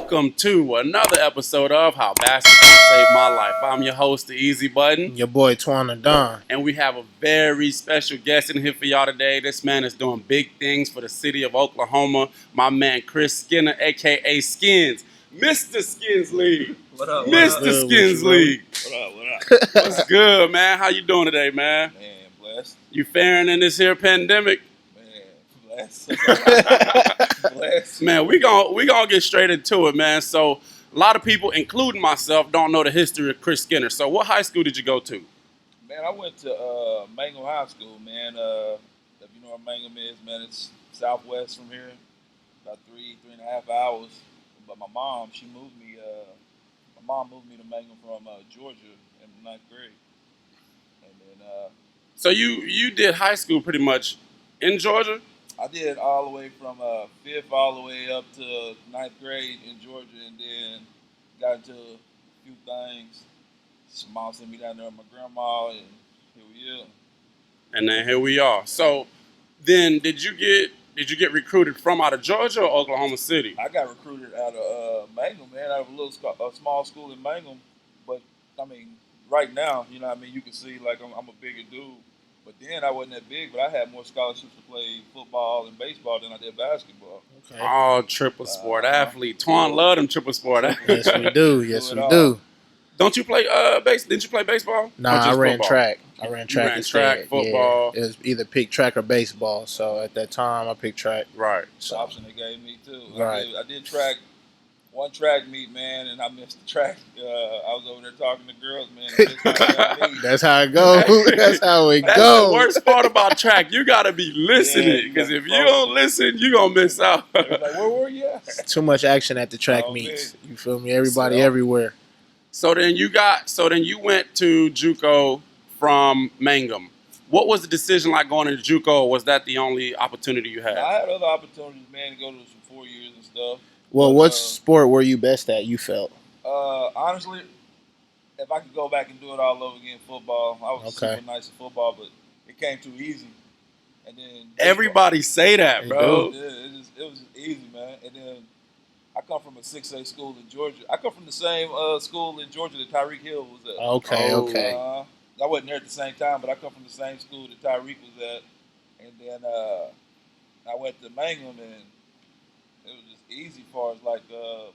Welcome to another episode of How Basketball Saved My Life. I'm your host, The Easy Button. Your boy Twana Don. And we have a very special guest in here for y'all today. This man is doing big things for the city of Oklahoma. My man, Chris Skinner, a.k.a. Skinz. Mr. Skinz League. What up? Mr. Skinz League. What up? What's good, man? How you doing today, man? Man, blessed. You faring in this here pandemic? Man, blessed. Blessed. Man, we gonna get straight into it, man. So a lot of people, including myself, don't know the history of Chris Skinner. So what high school did you go to? Man, I went to Mangum High School, man. If you know where Mangum is, man, it's southwest from here, about three and a half hours. But my mom, she moved me. My mom moved me to Mangum from Georgia in the ninth grade, and then So you did high school pretty much in Georgia? I did all the way from fifth all the way up to ninth grade in Georgia, and then got into a few things. So mom sent me down there with my grandma, and here we are. And then here we are. So then did you get recruited from out of Georgia or Oklahoma City? I got recruited out of Mangum, man, out of a small school in Mangum. But I mean, right now, you know what I mean, you can see like I'm a bigger dude. But then I wasn't that big, but I had more scholarships to play football and baseball than I did basketball. Okay. Oh, triple sport athlete. Twan love them triple sport athletes. Yes, we do. Yes, we do. Don't you play Didn't you play baseball? Nah, Or I just ran football? track. I ran track ran instead. track, football. Yeah. It was either pick track or baseball. So at that time, I picked track. Right. It's the option they gave me too. Right. I did track, one track meet, man, and I missed the track. I was over there talking to girls, man. And missed my damn meet. That's how it goes. That's how it That's goes. the worst part about track. You gotta be listening, Yeah, because you if you gotta don't listen, you gonna miss out. They was like, where were you at? Too much action at the track Oh, meets. man. You feel me? Everybody So- everywhere. So then you went to JUCO from Mangum. What was the decision like going into JUCO? Or was that the only opportunity you had? I had other opportunities, man, to go to some 4 years and stuff. Well, But, what sport were you best at, you felt? Honestly, if I could go back and do it all over again, football. I was Okay. super nice at football, but it came too easy. And then Everybody say that, They bro. Yeah, it was easy, man. And then I come from a 6A school in Georgia. I come from the same school in Georgia that Tyreek Hill was at. Okay, Oh. okay. I wasn't there at the same time, but I come from the same school that Tyreek was at. And then I went to Mangum, and it was just easy as far as like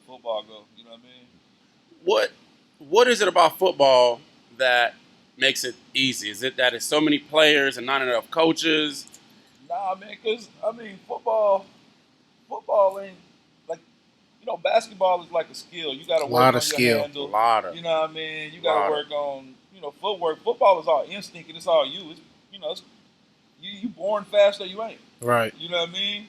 football go. You know what I mean? What is it about football that makes it easy? Is it that it's so many players and not enough coaches? Nah, man, because, I mean, football ain't, like, you know, basketball is like a skill. You got to A work lot on of your skill. handle. A lot of. You know what I mean? You Lot got of. to work on, you know, footwork. Football is all instinct, and it's all you. It's, you know, it's, you born fast or you ain't. Right. You know what I mean?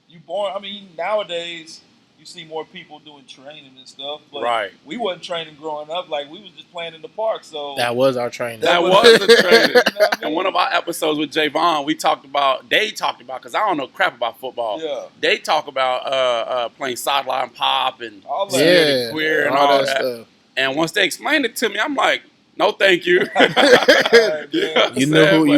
You born, I mean, nowadays, you see more people doing training and stuff. But Right. we wasn't training growing up. Like, we was just playing in the park, so. That was our training. That was- was the training. You know what I In mean? one of our episodes with Javon, they talked about, because I don't know crap about football. Yeah. They talk about playing sideline pop and All that. scared Yeah, and queer and all that. stuff. And once they explained it to me, I'm like, no, thank you. Yeah. You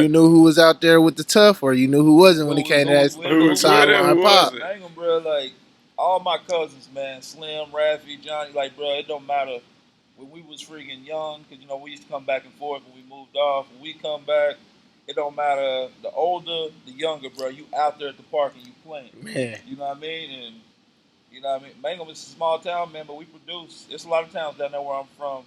knew who was out there with the tough, or you knew who wasn't when it came to that Who was sideline with it, who pop. wasn't? I ain't gonna, bro, like, all my cousins, man, Slim, Raffy, Johnny, like, bro, it don't matter. When we was freaking young, because, you know, we used to come back and forth when we moved off. When we come back, it don't matter the older, the younger, bro. You out there at the park and you playing. Man, You know what I mean? And, you know what I mean? Mangum is a small town, man, but we produce. There's a lot of towns down there where I'm from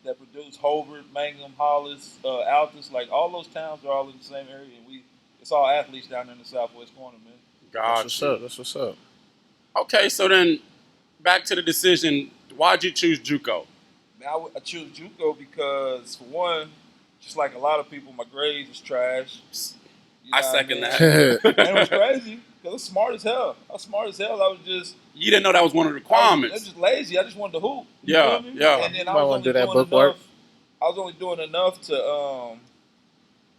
that produce. Hobart, Mangum, Hollis, Altus. Like, all those towns are all in the same area. And it's all athletes down there in the southwest corner, man. Gotcha. that's what's up. That's what's up. Okay, so then back to the decision. Why'd you choose JUCO? Man, I choose JUCO because, for one, just like a lot of people, my grades was trash. You know I what second mean? that. And it was crazy because I was smart as hell. I was smart as hell. I was just You didn't know that was one of the I was requirements. just lazy. I just wanted to hoop. You Yeah, feel me? yeah. And then You I might was wanna only do that doing book work. enough. I was only doing enough to I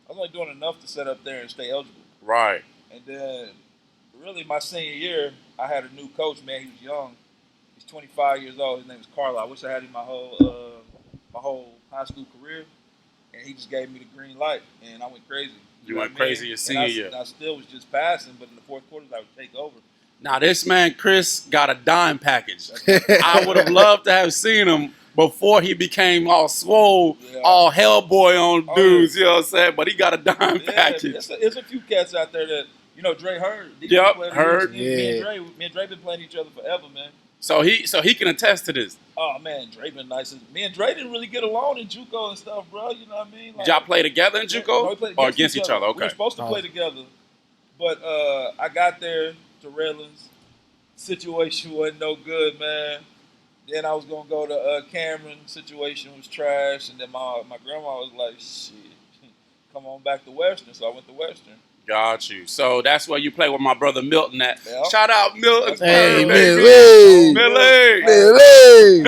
was only doing enough to sit up there and stay eligible. Right. And then, really, my senior year, I had a new coach. Man, he was young. He's 25 years old. His name is Carlo. I wish I had him my whole high school career. And he just gave me the green light, and I went crazy. You know went what I mean? crazy your senior And year. I still was just passing, but in the fourth quarters, I would take over. Now this man Chris got a dime package. I would have loved to have seen him before he became all swole, all Hellboy on dudes. You know what I'm saying? But he got a dime package. There's a few cats out there that Dre Hurd. Yep, Hurd. Me and Dre been playing each other forever, man. So he can attest to this. Oh man, Dre been nice. Me and Dre didn't really get along in JUCO and stuff, bro. You know what I mean? Did y'all play together in JUCO or against each other? Okay. We were supposed to play together, but I got there to Redlands. Situation wasn't no good, man. Then I was gonna go to Cameron. Situation was trash, and then my grandma was like, "Shit, come on back to Western." So I went to Western. Got you. So that's where you play with my brother Milton at. Yep. Shout out Milton. Hey, Millie.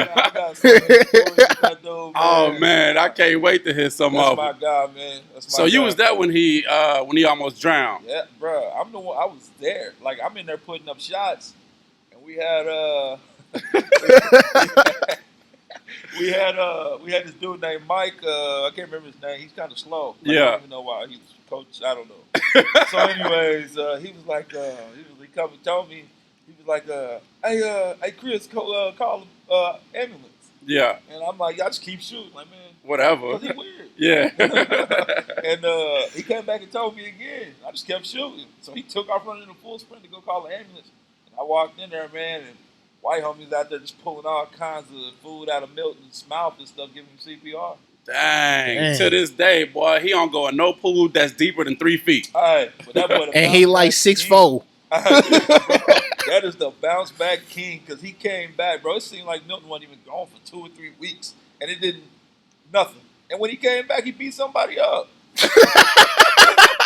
I got so many stories with that dude, man. Oh man, I can't wait to hear some of them. That's my guy, man. So you was there when he almost drowned. Yeah, bro. I'm the one. I was there. Like I'm in there putting up shots, and we had we had this dude named Mike. I can't remember his name. He's kind of slow. Like, I don't even know why. He was coach. I don't know. So, anyways, he was like, he come and told me. He was like, hey, Chris, call ambulance. Yeah. And I'm like, y'all just keep shooting, like, man. Whatever. Cause he weird. Yeah. And he came back and told me again. I just kept shooting. So he took off running in a full sprint to go call the ambulance. And I walked in there, man, and white homies out there just pulling all kinds of food out of Milton's mouth and stuff, giving him CPR. Dang. To this day, boy, he don't go in no pool that's deeper than 3 feet. All right. But that boy and he like 6'4". That is the bounce back king, because he came back, bro. It seemed like Milton wasn't even gone for 2 or 3 weeks, and it didn't nothing. And when he came back, he beat somebody up.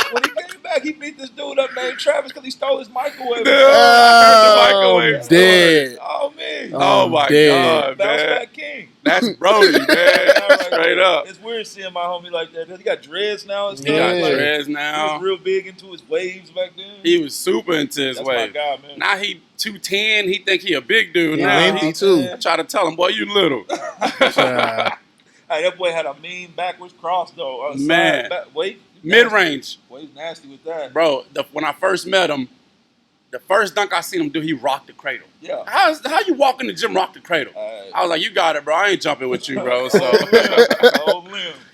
When he came back, he beat this dude up named Travis because he stole his microwave. Microwave. Dead. Oh man. Oh my God, Bounce man. back king. That's Brody, man. Straight up. It's weird seeing my homie like that. He got dreads now and stuff. He got like, dreads now. He was real big into his waves back then. He was super into his waves. My guy, man. Now he 210. He think he a big dude now. Empty too. I try to tell him, boy, you little. Hey, that boy had a mean backwards cross though. Man. Wait. Mid-range. Boy, he's nasty with that. Bro, when I first met him, the first dunk I seen him do, he rocked the cradle. Yeah. How you walk in the gym, rock the cradle? I was like, you got it, bro. I ain't jumping with you, bro.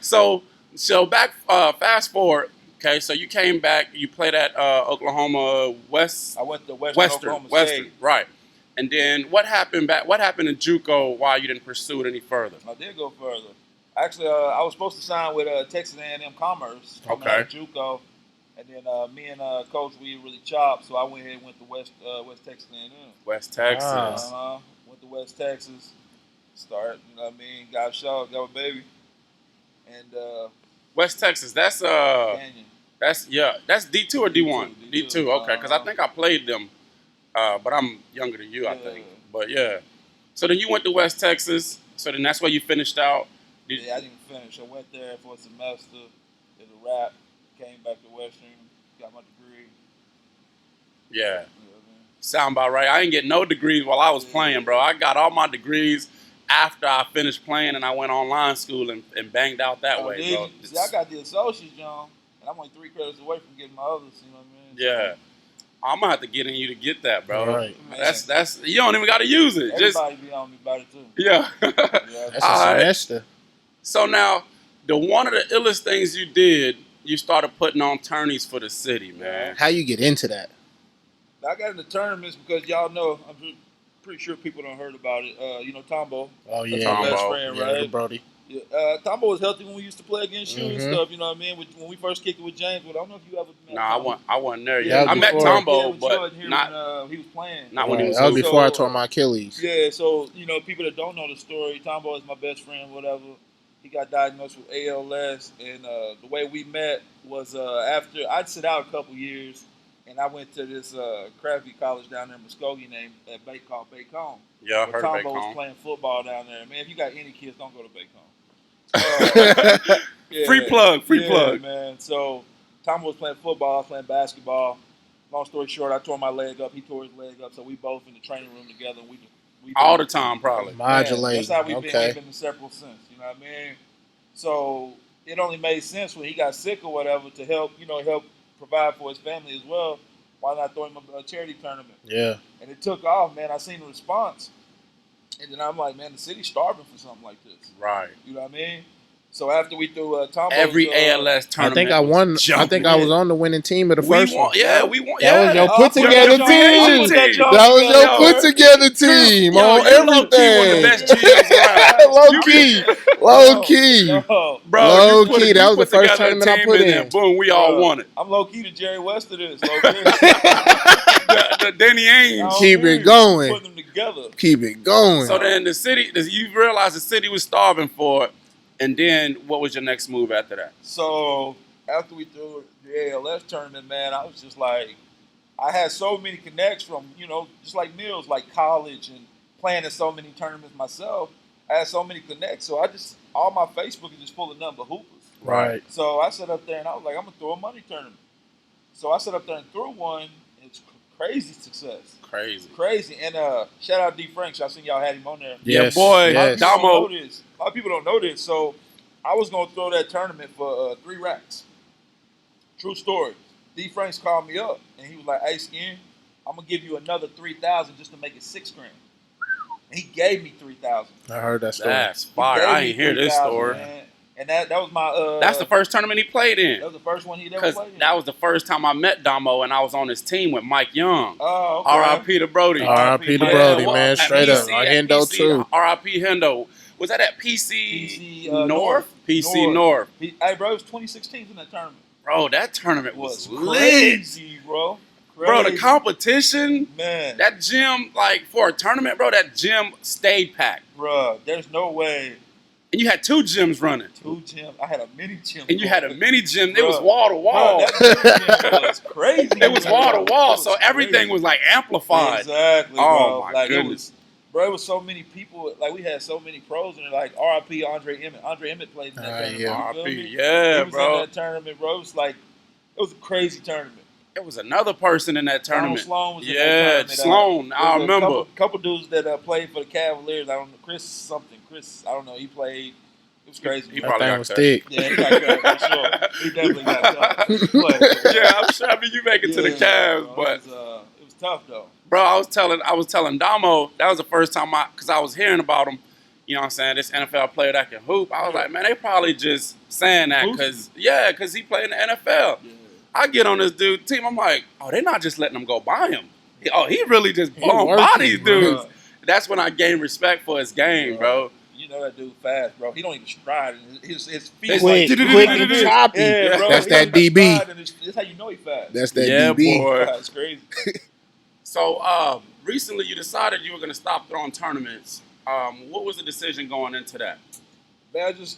So back, fast forward. Okay, so you came back. You played at Oklahoma West. I went to Western, right. And then what happened in JUCO? Why you didn't pursue it any further? I did go further. Actually, I was supposed to sign with Texas A&M Commerce. Okay. JUCO, and then me and Coach, we really chopped, so I went ahead and went to West Texas A&M. West Texas. Went to West Texas. Start, you know what I mean? Got a shot, got a baby, and West Texas. That's Canyon. That's D2 or D1? D2. Okay, because I think I played them, but I'm younger than you, I think. But yeah. So then you went to West Texas. So then that's where you finished out. I didn't finish. I went there for a semester, did a rap, came back to Western, got my degree. Yeah. You know what I mean? Sound about right. I didn't get no degrees while I was playing, bro. I got all my degrees after I finished playing, and I went online school and banged out that way, bro. See, I got the associates, John, and I'm only 3 credits away from getting my others, you know what I mean? Yeah. I'm gonna have to get in you to get that, bro. Right. That's you don't even gotta use it. Everybody be on me about it too. Yeah. That's a semester. So now, one of the illest things you did, you started putting on tourneys for the city, man. How you get into that? I got into tournaments because y'all know, I'm pretty sure people don't heard about it. You know Tombo. Oh yeah, that's my best friend, right? Brody. Yeah, Tombo was healthy when we used to play against you and stuff. You know what I mean? When we first kicked it with James, but I don't know if you ever met. No, I wasn't there yet. I met Tombo, but not when he was playing. Not when he was. That was before I tore my Achilles. Yeah, so people that don't know the story, Tombo is my best friend. Whatever. He got diagnosed with ALS, and the way we met was after I'd sit out a couple years, and I went to this crappy college down there in Muskogee called Bacone. Yeah, I heard of Bacone. Tombo was playing football down there. Man, if you got any kids, don't go to Bacone. Free plug, man. So Tombo was playing football, I was playing basketball. Long story short, I tore my leg up. He tore his leg up, so we both in the training room together. And we all the time, probably. Modulating. That's how we've been inseparable since. You know what I mean? So it only made sense when he got sick or whatever to help, help provide for his family as well. Why not throw him a charity tournament? Yeah. And it took off, man. I seen the response. And then I'm like, man, the city's starving for something like this. Right. You know what I mean? So after we threw Tombo's, Every ALS I tournament. think I won. I think I was on the winning team of the first one. Yeah, we won. That was Yeah. your put together team. That was your put together team on everything. Low key. Bro, low key. That was the first tournament I put in. Boom, we all won it. I'm low key to Jerry West of this. Low key. the Denny Ainge. Keep it going. Putting them together. Keep it going. So then the city, you realize the city was starving for it. And then what was your next move after that? So after we threw the ALS tournament, man, I was just like, I had so many connects from, just like Mills, like college and playing in so many tournaments myself. I had so many connects. So all my Facebook is just full of nothing but hoopers. Right. So I sat up there and I was like, I'm going to throw a money tournament. So I sat up there and threw one. It's crazy success. Crazy. And shout out D. Franks. I seen y'all had him on there. Yes, yeah, boy. Yes. Damo. A lot of people don't know this. So I was going to throw that tournament for 3 racks. True story. D. Franks called me up and he was like, hey, Skin, I'm going to give you another $3,000 just to make it $6,000. And he gave me $3,000. I heard that story. That's fire. I ain't hear this story. Man. And that was my... that's the first tournament he played in. That was the first one he ever played in. That was the first time I met Damo, and I was on his team with Mike Young. Oh, okay. R.I.P. to Brody. R.I.P. to Brody, man. Straight up. Hendo, too. R.I.P. Hendo. Was that at PC North? PC North. Hey, bro, it was 2016 in that tournament. Bro, that tournament was crazy, bro. Bro, the competition, man. That gym, like, for a tournament, bro, that gym stayed packed. Bro, there's no way. And you had 2 gyms running. 2 gyms. I had a mini gym. And you had a mini gym. It was wall to wall. That was crazy. It was wall to wall, so everything was like amplified. Exactly. Oh bro. my goodness. It was so many people. Like we had so many pros in it. Like R.I.P. Andre Emmett. Andre Emmett played in that tournament. Yeah. R.I.P. He Yeah, was bro. in that tournament, bro. It was a crazy tournament. There was another person in that tournament. Sloan was in that tournament. Sloan. I remember. Couple dudes that played for the Cavaliers. I don't know. Chris, I don't know. He played. It was crazy. He probably got was cut. thick. Yeah, he got cut for sure. He definitely got cut. Yeah, I'm sure. I mean, you make it to the Cavs, but it was tough though. Bro, I was telling Damo, that was the first time because I was hearing about him. You know what I'm saying? This NFL player that can hoop. I was like, man, they probably just saying that because he played in the NFL. Yeah. I get on this dude's team. I'm like, oh, they're not just letting him go by him. He really just blowing by these dudes. Bro. That's when I gained respect for his game, bro. You know that dude fast, bro. He don't even stride. His feet is quick and choppy. Yeah, bro. That's that DB. That's how you know he fast. That's that DB. Boy. That's crazy. So recently you decided you were going to stop throwing tournaments. What was the decision going into that? Man, I just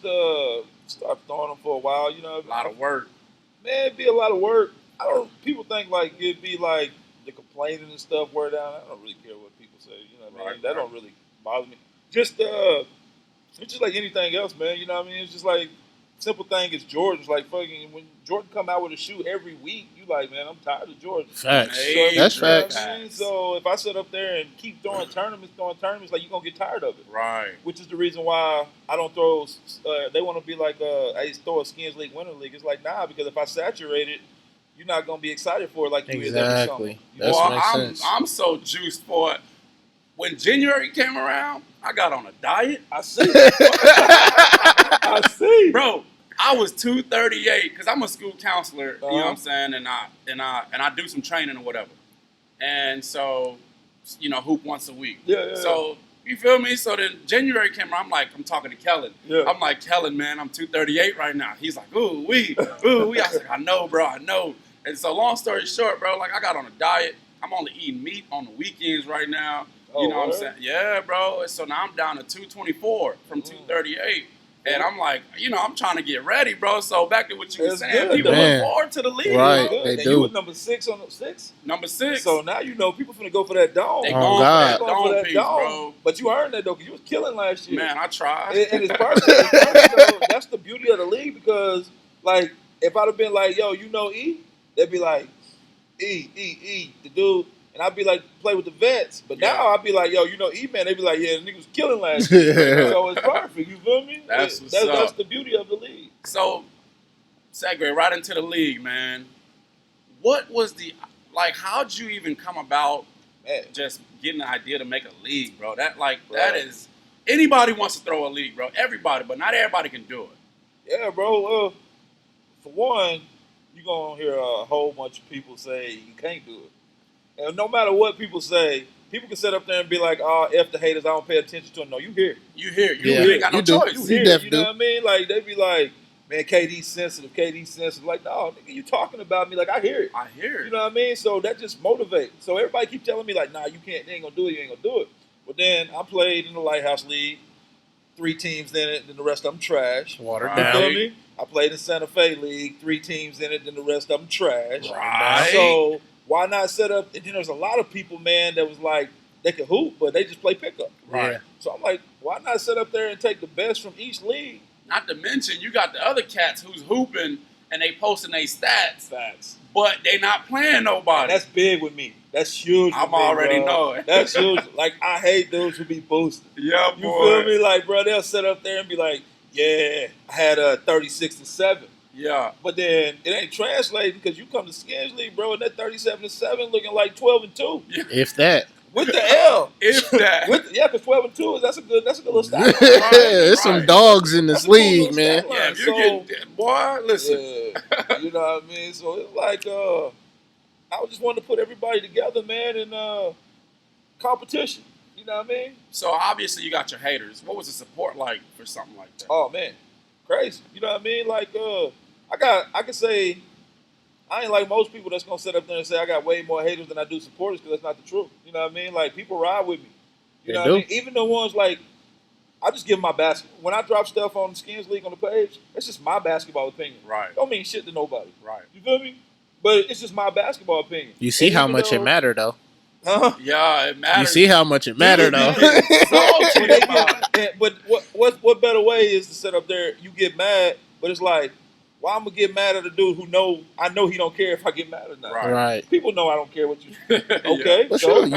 stopped throwing them for a while. You know, a lot of work. Man, it'd be a lot of work. People think like it'd be like the complaining and stuff wear down. I don't really care what people say. You know what I mean? That don't really bother me. Just it's just like anything else, man. You know what I mean? It's just like simple thing is Jordan's like fucking when Jordan come out with a shoe every week, you like, man, I'm tired of Jordan. Facts. So, that's facts. I mean? So if I sit up there and keep throwing tournaments, like you're gonna get tired of it. Right. Which is the reason why I don't throw. They want to be like, I throw a Skinz League, Winter League. It's like, nah, because if I saturate it, you're not gonna be excited for it like you is every summer. Exactly. I'm so juiced for it. When January came around, I got on a diet. I see. I see. Bro, I was 238 because I'm a school counselor, you know what I'm saying, and I do some training or whatever. And so, hoop once a week. Yeah. So, you feel me? So then January came around, I'm talking to Kellen. Yeah. I'm like, Kellen, man, I'm 238 right now. He's like, ooh, wee. I was like, I know, bro, I know. And so long story short, bro, I got on a diet. I'm only eating meat on the weekends right now. You know what I'm saying? Yeah, bro. So now I'm down to 224 from 238. And I'm like, I'm trying to get ready, bro. So back to what you were saying, people look forward to the league. Right, they do. You was number 6 on the 6? Number 6. So now people finna go for that dome. They going for that dome, bro. But you earned that, though, because you was killing last year. Man, I tried. And it's perfect. Though, that's the beauty of the league because, if I'd have been like, yo, E, they'd be like, E, the dude. And I'd be like, play with the vets. But now I'd be like, yo, E-Man. They'd be like, yeah, the nigga was killing last year. So it's perfect. You feel me? That's the beauty of the league. So, segue right into the league, man. What was like, how'd you even come about just getting the idea to make a league, bro? That is, anybody wants to throw a league, bro. Everybody, but not everybody can do it. Yeah, bro. For one, you're going to hear a whole bunch of people say you can't do it. And no matter what people say, people can sit up there and be like, oh, F the haters, I don't pay attention to them. No, you hear. You ain't got no choice. You hear. You know what I mean? Like, they be like, man, KD's sensitive. Like, no, nigga, you talking about me. Like, I hear it. You know what I mean? So that just motivates. So everybody keep telling me, like, nah, you can't, they ain't gonna do it, you ain't gonna do it. But then I played in the Lighthouse League, 3 teams in it, then the rest of them trash. Watered down. down. You feel me? I played in Santa Fe League, 3 teams in it, then the rest of them trash. Right. So why not set up, and then there's a lot of people, man, that was like, they could hoop, but they just play pickup. Right. So I'm like, why not sit up there and take the best from each league? Not to mention, you got the other cats who's hooping and they posting their stats, but they not playing nobody. And that's big with me. That's huge. I'm already knowing. That's huge. Like, I hate dudes who be boosting. Yeah, boy. You feel me? Like, bro, they'll sit up there and be like, yeah, I had a 36-7. Yeah. But then it ain't translating because you come to Skinz League, bro, and that 37-7 looking like 12-2. Yeah. If that. With the L. If that. Yeah, because 12-2 that's a good little stat. There's some dogs in this league, man. Yeah, if you get, boy, listen. Yeah, you know what I mean? So it's like, I just wanted to put everybody together, man, in competition. You know what I mean? So obviously you got your haters. What was the support like for something like that? Oh man, crazy. You know what I mean? Like, I can say, I ain't like most people that's gonna sit up there and say I got way more haters than I do supporters, because that's not the truth. You know what I mean? Like, people ride with me. You know what I mean? Even the ones like, I just give my basketball. When I drop stuff on the Skinz League on the page, it's just my basketball opinion. Right. Don't mean shit to nobody. Right. You feel me? But it's just my basketball opinion. You see how much it mattered, though. Huh? Yeah, it matters. You see how much it mattered, though. But what better way is to sit up there? You get mad, but it's like, why I'm gonna get mad at a dude who I know he don't care if I get mad or not. Right. People know I don't care what you. Okay. For sure.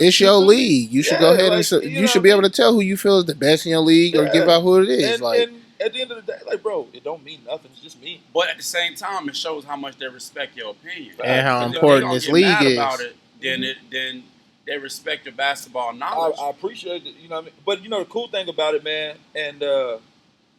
It's your league. You should go ahead and you should be able to tell who you feel is the best in your league, or give out who it is. And at the end of the day, like, bro, it don't mean nothing. It's just me. But at the same time, it shows how much they respect your opinion and how important this league is. About it, then they respect your basketball knowledge. I appreciate it. You know what I mean? But you know the cool thing about it, man, and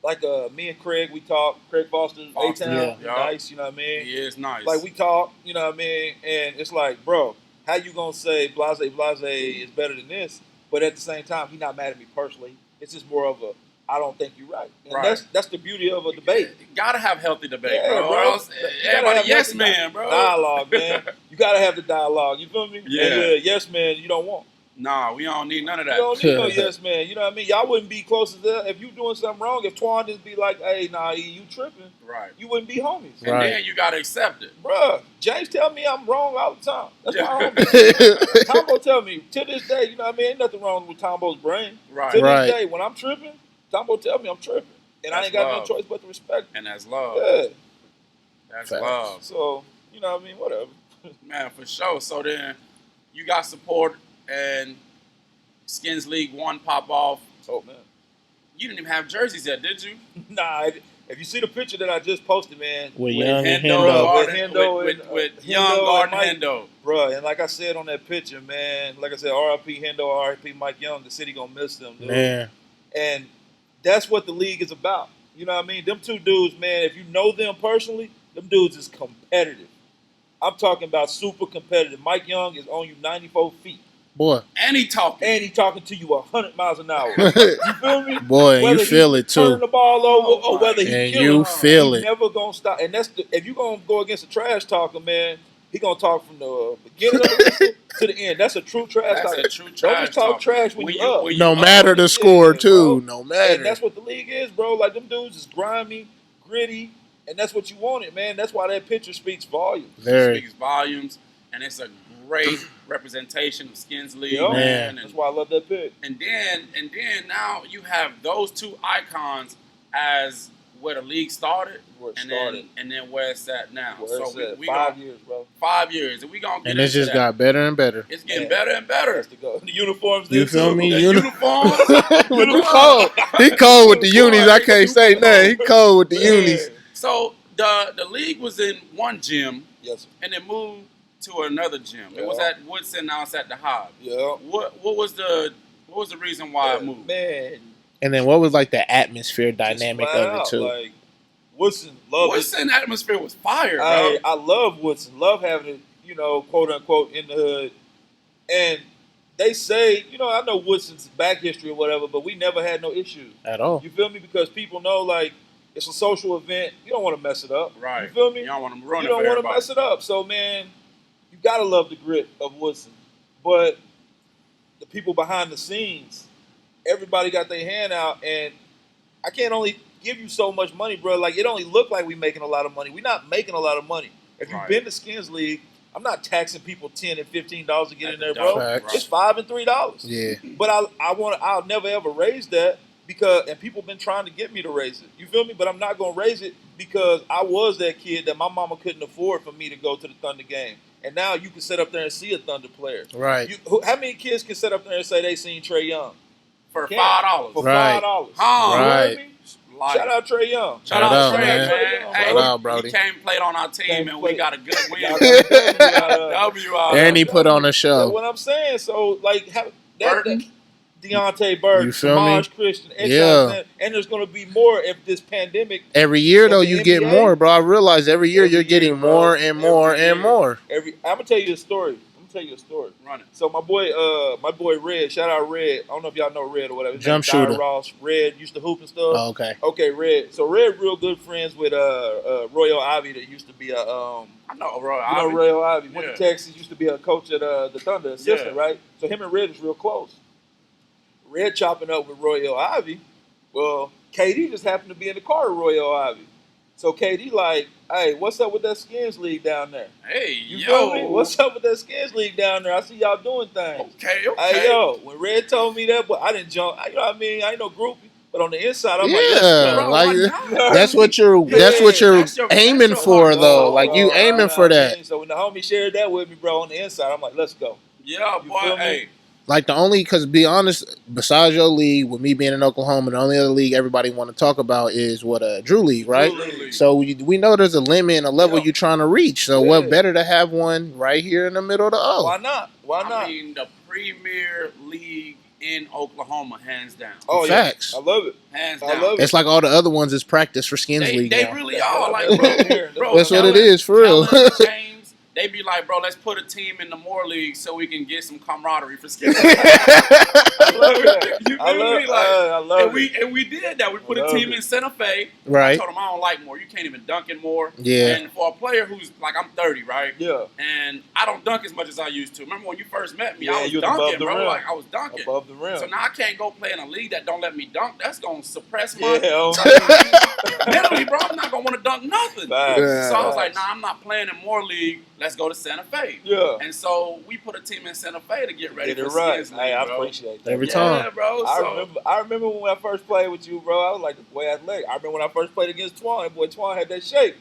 like me and Craig, we talk. Craig Foster, A-Town, nice. You know what I mean? He is nice. Like, we talk. You know what I mean? And it's like, bro, how you gonna say Blase is better than this? But at the same time, he's not mad at me personally. It's just more of a, I don't think you're right. And that's the beauty of a debate. You gotta have healthy debate, yeah, bro. Everybody yes man, bro. Dialogue, man. You gotta have the dialogue. You feel me? Yeah. And, yes man, you don't want. Nah, we don't need none of that. You don't need no yes man. You know what I mean? Y'all wouldn't be close to that if you doing something wrong. If Twan didn't be like, hey, nah, you tripping. Right. You wouldn't be homies. And then you gotta accept it. Bruh, James tell me I'm wrong all the time. That's my homie. Tombo tell me, to this day, you know what I mean? Ain't nothing wrong with Tombo's brain. Right. To this day, when I'm tripping, Tombo tell me I'm tripping. And that's I ain't got love. no choice but to respect him. And that's love. Yeah. That's love. So, you know what I mean? Whatever. Man, for sure. So then you got support, and Skinz League 1 pop off. Oh, man. You didn't even have jerseys yet, did you? Nah. If you see the picture that I just posted, man. With Young and Hendo. With Young, Garden, Hendo. Bruh, and like I said on that picture, man, like I said, R.I.P. Hendo, R.I.P. Mike Young, the city gonna miss them, dude. Man. And that's what the league is about. You know what I mean? Them two dudes, man, if you know them personally, them dudes is competitive. I'm talking about super competitive. Mike Young is on you 94 feet. Boy. And he talking to you 100 miles an hour. You feel me? Boy, whether you feel it too. Turning the ball over or whether he and you feel it. Never gonna stop. And that's if you're gonna go against a trash talker, man, he gonna talk from the beginning of the whistle to the end. That's a true trash talker. Don't just talk trash when you up. No matter the score, too. No matter. And that's what the league is, bro. Like, them dudes is grimy, gritty, and that's what you wanted, man. That's why that picture speaks volumes. It speaks volumes, and it's a great representation of Skinz League. Yeah, man. That's why I love that pic. And then now you have those two icons as where the league started, and then where it's at now. So we 5 years, bro. 5 years, and we gonna get and it's just got better and better. It's getting better and better. The uniforms. You feel me? The uniforms. He cold with the unis. I can't say nothing. He cold with the unis. So the league was in one gym, yes, sir, and it moved to another gym. It was Yeah. at Woodson. Now it's at the Hob. Yeah. What was the reason why it moved? Man, And then what was like the atmosphere just dynamic flat of it out, too? like Woodson, love it. Woodson atmosphere was fire, bro. I love Woodson. Love having it, quote unquote, in the hood. And they say, I know Woodson's back history or whatever, but we never had no issues. At all. You feel me? Because people know, like, it's a social event. You don't want to mess it up. Right. You feel me? You don't want to run You it don't for want to everybody. mess it up. So, man, you got to love the grit of Woodson. But the people behind the scenes, everybody got their hand out, and I can't only give you so much money, bro. Like, it only look like we making a lot of money. We're not making a lot of money. If you've Right. been to Skinz League, I'm not taxing people $10 and $15 to get in there, That's bro. Facts. It's $5 and $3. Yeah. But I'll never ever raise that and people been trying to get me to raise it. You feel me? But I'm not gonna raise it because I was that kid that my mama couldn't afford for me to go to the Thunder game. And now you can sit up there and see a Thunder player. Right. How many kids can sit up there and say they seen Trey Young? For Can't. $5. For Right. $5. Huh. You Right. heard me? Like, Shout out Trey Young. Shout Shout out out, Trey, man. man. Hey, Shout out, Brody. He came and played on our team, Came and we play. got a good win. Y'all got W out. And he put on a show. That's what I'm saying. So, like, Burton? Deontay Burton, You feel me? Samaj Christian, Yeah. and there's going to be more if this pandemic. Every year though, In the you get NBA, more, bro. I realize every year every you're getting year, bro. more and more Every and year. more. I'm gonna tell you a story. Run it. So my boy Red, shout out Red. I don't know if y'all know Red or whatever. His Jump name's Dyer shooter. Ross. Red used to hoop and stuff. Oh, okay. Okay, Red. So Red real good friends with Royal Ivy that used to be a I know, bro. you know Royal Ivy went Yeah. to Texas, used to be a coach at the Thunder, assistant, Yeah. right? So him and Red is real close. Red chopping up with Royal Ivy. Well, KD just happened to be in the car with Royal Ivy. So KD like, hey, what's up with that Skinz League down there? Hey, You yo. feel me? What's up with that Skinz League down there? I see y'all doing things. Okay. Hey, yo, when Red told me that, but I didn't jump. You know what I mean? I ain't no groupie. But on the inside, I'm like, Yeah, let's go. like why not? that's what you're That's your- aiming that's for your though. goal, Like you bro. aiming know for what I that. mean? So when the homie shared that with me, bro, on the inside, I'm like, let's go. Yeah, You boy. feel me? Hey, Like the only, because be honest, besides your league, with me being in Oklahoma, the only other league everybody want to talk about is Drew League, right? Drew League. So we know there's a limit and a level Yeah. you're trying to reach. So Yeah. what better to have one right here in the middle of the O? Why not? Why I not? mean, the premier league in Oklahoma, hands down. Oh, Facts. Yeah. I love it. Hands I down. love it. It's like all the other ones is practice for Skinz League. They now. really are. Like, bro, That's what it is, for real. Kellen, James, they be like, bro, let's put a team in the Moore League so we can get some camaraderie for Skinz. I love it. You feel I love, me? Like, I love and it. we did that. We put I a love team it. in Santa Fe. Right. I told him I don't like Moore. You can't even dunk in Moore. Yeah. And for a player who's like, I'm 30, right? Yeah. And I don't dunk as much as I used to. Remember when you first met me? Yeah, I was you was above dunking, the bro. rim. Like I was dunking. Above the rim. So now I can't go play in a league that don't let me dunk. That's gonna suppress my Yeah. mentally, bro. I'm not gonna want to dunk nothing. Facts. Yeah. So I was like, nah, I'm not playing in Moore League. Let's go to Santa Fe. Yeah. And so we put a team in Santa Fe to get ready Get for it right. Skinz League, Hey, I bro. appreciate that. Every Yeah, time. bro. So, I remember when I first played with you, bro. I was like way athletic. I remember when I first played against Twan. That boy Twan had that shape.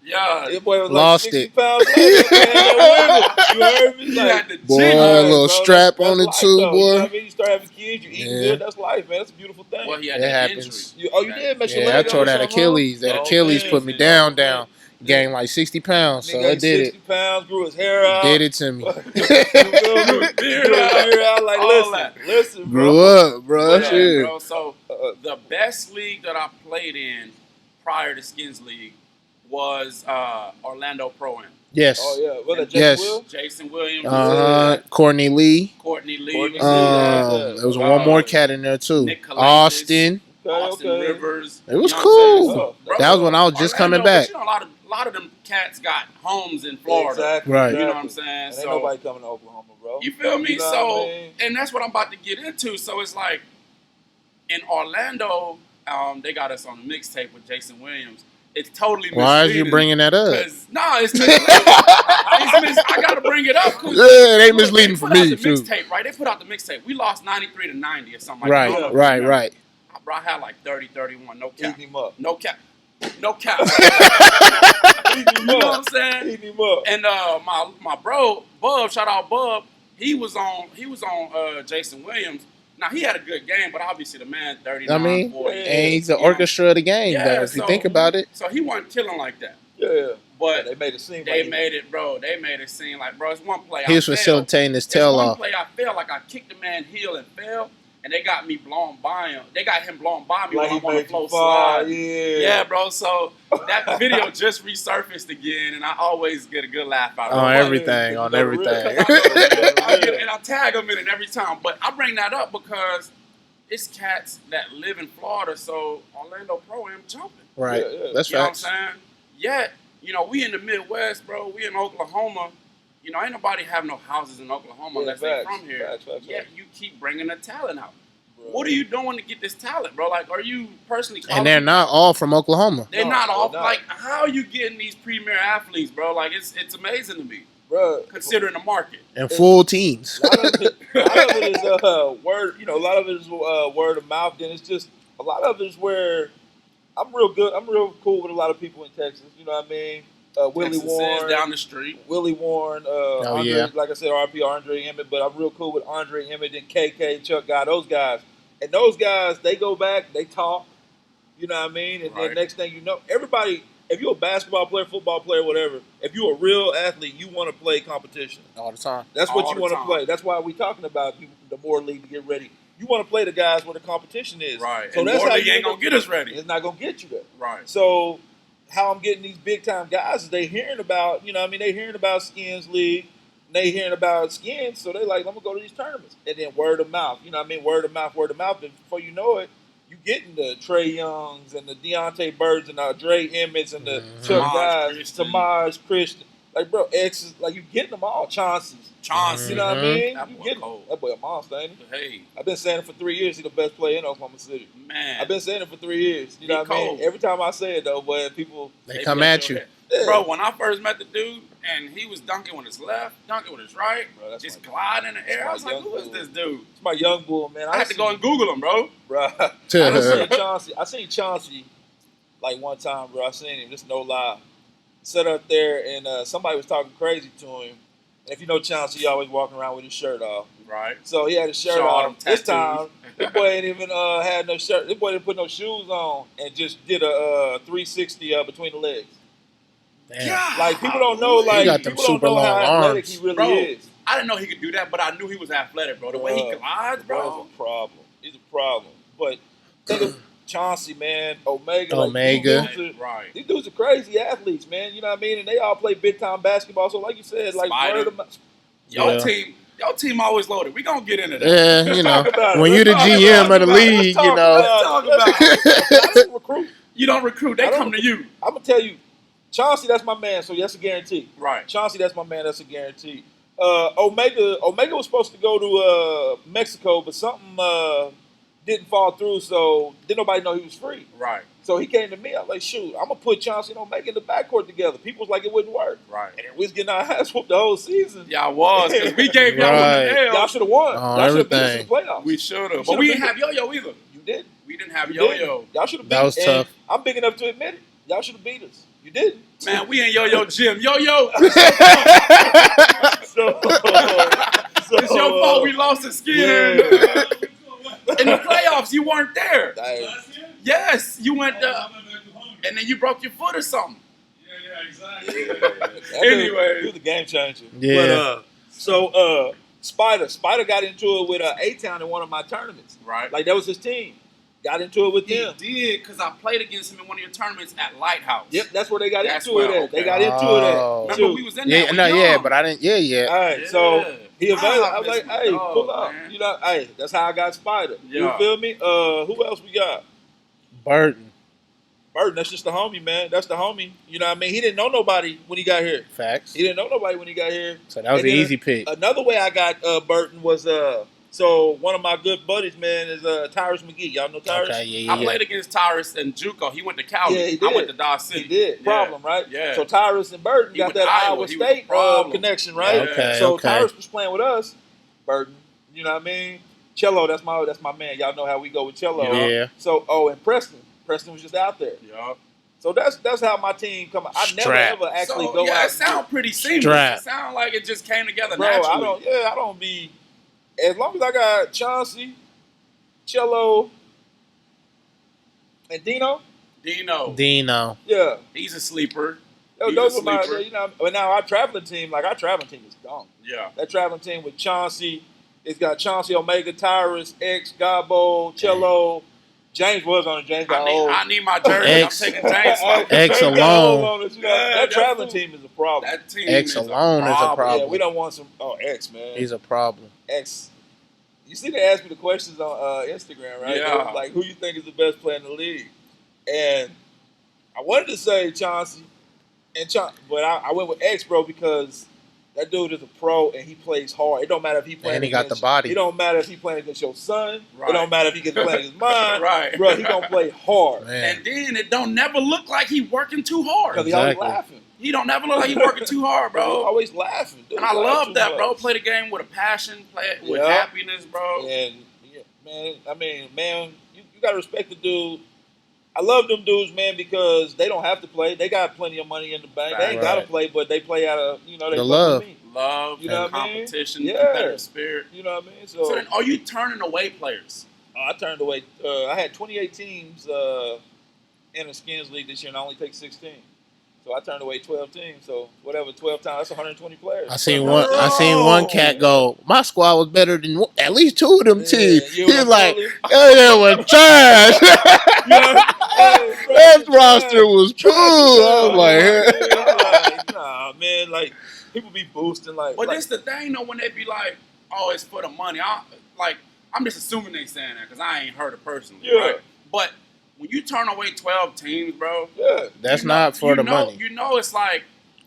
yeah, That boy was Lost like 60 it. pounds. Like, that women. You heard me? he Like, had the Boy, gym. a little bro, strap that's on it life, too, though. boy. You know what I mean? You start having kids, you eating Yeah. good. That's life, man. That's a beautiful thing. Well, he had It that happens. injury. You did make your Yeah, I leg tore go that something, Achilles. huh? That Oh, Achilles man. put me down. Gained like 60 pounds, so Nigga it ate did 60 it. pounds, grew his hair out. Did it to me. You feel me? Beard Grew his out. beard out. Like, All listen, bro. Grew up, bro. Yeah, Shit. bro. So the best league that I played in prior to Skinz League was Orlando Pro-Am. Yes. Oh, yeah. What, that Jason Yes. Will? Jason Williams, Courtney Lee. Courtney Lee, Courtney was Lee. there. There was one more cat in there too. Nick Calates. Austin. Austin Okay. Rivers. It was you know cool. what I'm saying? So, That was when I was just coming Orlando, back. but, you know, a lot of them cats got homes in Florida. Exactly. Right. You know what I'm exactly. saying? And So ain't nobody coming to Oklahoma, bro. you feel me? You know So what I mean? and that's what I'm about to get into. So it's like in Orlando, they got us on a mixtape with Jason Williams. It's totally misleading. Why is you bringing that up? It's misleading. I gotta bring it up. Yeah, they misleading for me, The too. mixtape, right? They put out the mixtape. We lost 93-90 or something like Right, that. I don't know if you right, remember. right. Bro, I had like 30, 31. No cap. Eating him up. No cap. No cap. Eating him You know up. what I'm saying? Eating him up. And my bro Bub, shout out Bub. He was on Jason Williams. Now he had a good game, but obviously the man 39, I mean, 40. and he's the You know? orchestra of the game, Yeah, though, if you so- think about it. So he wasn't killing like that. Yeah. But they made it seem they like made it, bro. They made it seem like, bro, it's one play He was I failed. facilitating his It's tail one off. play I failed, like I kicked the man heel and fell, and they got me blown by him. They got him blown by me like when he I'm on the made floor you fall. slide. Yeah, bro. So that video just resurfaced again, and I always get a good laugh out of On it. everything, on everything. And I tag them in it every time. But I bring that up because it's cats that live in Florida, so Orlando Pro-Am jumping. Right. Yeah. That's You know what I'm facts. saying? Yet, we in the Midwest, bro. We in Oklahoma. Ain't nobody have no houses in Oklahoma unless they from here. Yet you keep bringing the talent out. Bro. What are you doing to get this talent, bro? Like, are you personally calling And they're not all from Oklahoma. They're not all. Like, how are you getting these premier athletes, bro? Like, it's amazing to me. Bro, considering the market and full teams. A lot of it is word. A lot of it is word of mouth. Then it's just a lot of it is where I'm real good. I'm real cool with a lot of people in Texas. You know what I mean? Willie Texas Warren is down the street. Willie Warren. Andre, like I said, RP Andre Emmett. But I'm real cool with Andre Emmett and KK Chuck Guy. Those guys. And those guys, they go back, they talk. You know what I mean? And then next thing you know, everybody. If you're a basketball player, football player, whatever, if you're a real athlete, you want to play competition. All the time. That's what you want to play. That's why we're talking about the Moore League to get ready. You want to play the guys where the competition is. Right. So and that's Moore how League ain't going to get us ready. It's not going to get you there. Right. So how I'm getting these big-time guys is they hearing about, they hearing about Skinz League, and they hearing about Skinz, so they like, I'm going to go to these tournaments. And then word of mouth. Word of mouth. And before you know it, you getting the Trey Youngs and the Deontay Birds and the Dre Emmets and the Chuck guys, Tamaj Christian. Like, bro, X's, like, you getting them all. Chauncey. You know what I mean? That boy a monster, ain't he? Hey. I've been saying it for 3 years. He's the best player in Oklahoma City. Man. I've been saying it for 3 years. You know what I mean? Every time I say it, though, boy, people... They come at you. Yeah. Bro, when I first met the dude, and he was dunking with his left, dunking with his right, bro, just gliding in the air. I was like, who is this dude? It's my young bull, man. I had to go and Google him, bro. I seen Chauncey, like, one time, bro. I seen him, just no lie. Sat up there, and somebody was talking crazy to him. And if you know Chauncey, he always walking around with his shirt off. Right. So he had his shirt off. This time, this boy ain't even had no shirt. This boy didn't put no shoes on and just did a 360 between the legs. Damn. Like, people don't know, like, people don't know how athletic he really is. I didn't know he could do that, but I knew he was athletic, bro. The way he glides, bro. He's a problem. He's a problem. But think of Chauncey, man, Omega. Right. These dudes are crazy athletes, man. You know what I mean? And they all play big-time basketball. So, like you said, like, Your team always loaded. We gonna get into that. Yeah, you know, when you're the GM of the league, you know. Let's talk about it. I don't recruit. You don't recruit. They come to you. I'm gonna tell you, Chauncey, that's my man. So that's a guarantee. Right. Chauncey, that's my man. That's a guarantee. Omega was supposed to go to Mexico, but something didn't fall through. So didn't nobody know he was free. Right. So he came to me. I was like, shoot, I'm gonna put Chauncey and Omega in the backcourt together. People was like, it wouldn't work. Right. And we was getting our ass whooped the whole season. Y'all was, because we gave y'all the L. Y'all should have won. Y'all should have beat us in the playoffs. We should have. But we didn't have Yo-Yo either. You didn't. We didn't have Yo-Yo. Y'all should have beat us. That was tough. I'm big enough to admit it. Y'all should have beat us. You didn't. Man, we in Yo-Yo gym. Yo-Yo. It's your fault we lost to Skin. Yeah. In the playoffs, you weren't there. Last year? Yes, you went and then you broke your foot or something. Yeah, exactly. Anyway. He was a game changer. Yeah. But, Spider got into it with A-Town in one of my tournaments. Right. Like, that was his team. Got into it with them. He did, because I played against him in one of your tournaments at Lighthouse. Yep, that's where they got That's into it at. okay. They got into it at. Remember, we was in there. But I didn't. All right, so he available. I was like, my hey, dog, pull up. man. You know, hey, that's how I got Spider. You Yeah. feel me? Who else we got? Burton. That's just the homie, man. That's the homie. You know what I mean? He didn't know nobody when he got here. Facts. He didn't know nobody when he got here. So that was an easy pick. Another way I got Burton was so one of my good buddies, man, is Tyrus McGee. Y'all know Tyrus? Okay, yeah. I played against Tyrus and JUCO. He went to Cali. Yeah, he did. I went to Dodge City. He did. Yeah. Problem, right? Yeah. So Tyrus and Burton He got went that to Iowa Iowa. He was a State problem. connection, right? Yeah. So Tyrus was playing with us. Burton, you know what I mean? Cello, that's my man. Y'all know how we go with Cello. Yeah. So and Preston was just out there. Yeah. So that's how my team come. I never ever actually go out. It sounds pretty seamless. Strap. It sounds like it just came together Bro, naturally. I don't be. As long as I got Chauncey, Cello, and Dino. Dino. Dino. Yeah. He's a sleeper. He's Those a were my, sleeper. you know. But now our traveling team is dumb. Yeah. That traveling team with Chauncey, it's got Chauncey, Omega, Tyrus, X, Gabo, Cello. James was on it. James got old. I need my jersey. X. I'm taking James. X James got old alone. on us, you know. Yeah, That that's traveling cool. team is a problem. That team X alone is a problem. Yeah, we don't want some. Oh, X, man. He's a problem. X. You see, they asked me the questions on Instagram, right? Yeah. They was like, who you think is the best player in the league? And I wanted to say Chauncey, but I went with X, bro, because that dude is a pro and he plays hard. It don't matter if he playing And he got against, the body. It don't matter if he playing against your son. Right. It don't matter if he gets playing against mine. Right. Bro, he gonna play hard. Man. And then it don't never look like he working too hard. Because he always Exactly. laughing. He don't never look like he working too hard, Bro, bro. always laughing. Dude, And I laugh love too that, bro. much. Play the game with a passion, play it with Yeah. happiness, bro. And yeah, man, you gotta respect the dude. I love them dudes, man, because they don't have to play. They got plenty of money in the bank. They ain't Right. gotta play, but they play out of they The fuck with love. me. Love, You know what I mean? competition, Yeah. competitive spirit. You know what I mean? So then, are you turning away players? I turned away. I had 28 teams in a Skinz League this year, and I only take 16. So I turned away 12 teams. So whatever, 12 times, that's 120 players. I seen one cat go. My squad was better than at least two of them Yeah, teams. you He was was like, early. "Oh yeah, was trash. Hey, bro, That it's roster trash. was cool." I was like, nah, man, like people be boosting like. But like, this the thing, though, when they be like, "Oh, it's for the money." I'm just assuming they saying that because I ain't heard it personally. Yeah. Right? But when you turn away 12 teams, bro, yeah, "That's you know- not for you the know- money." You know, it's like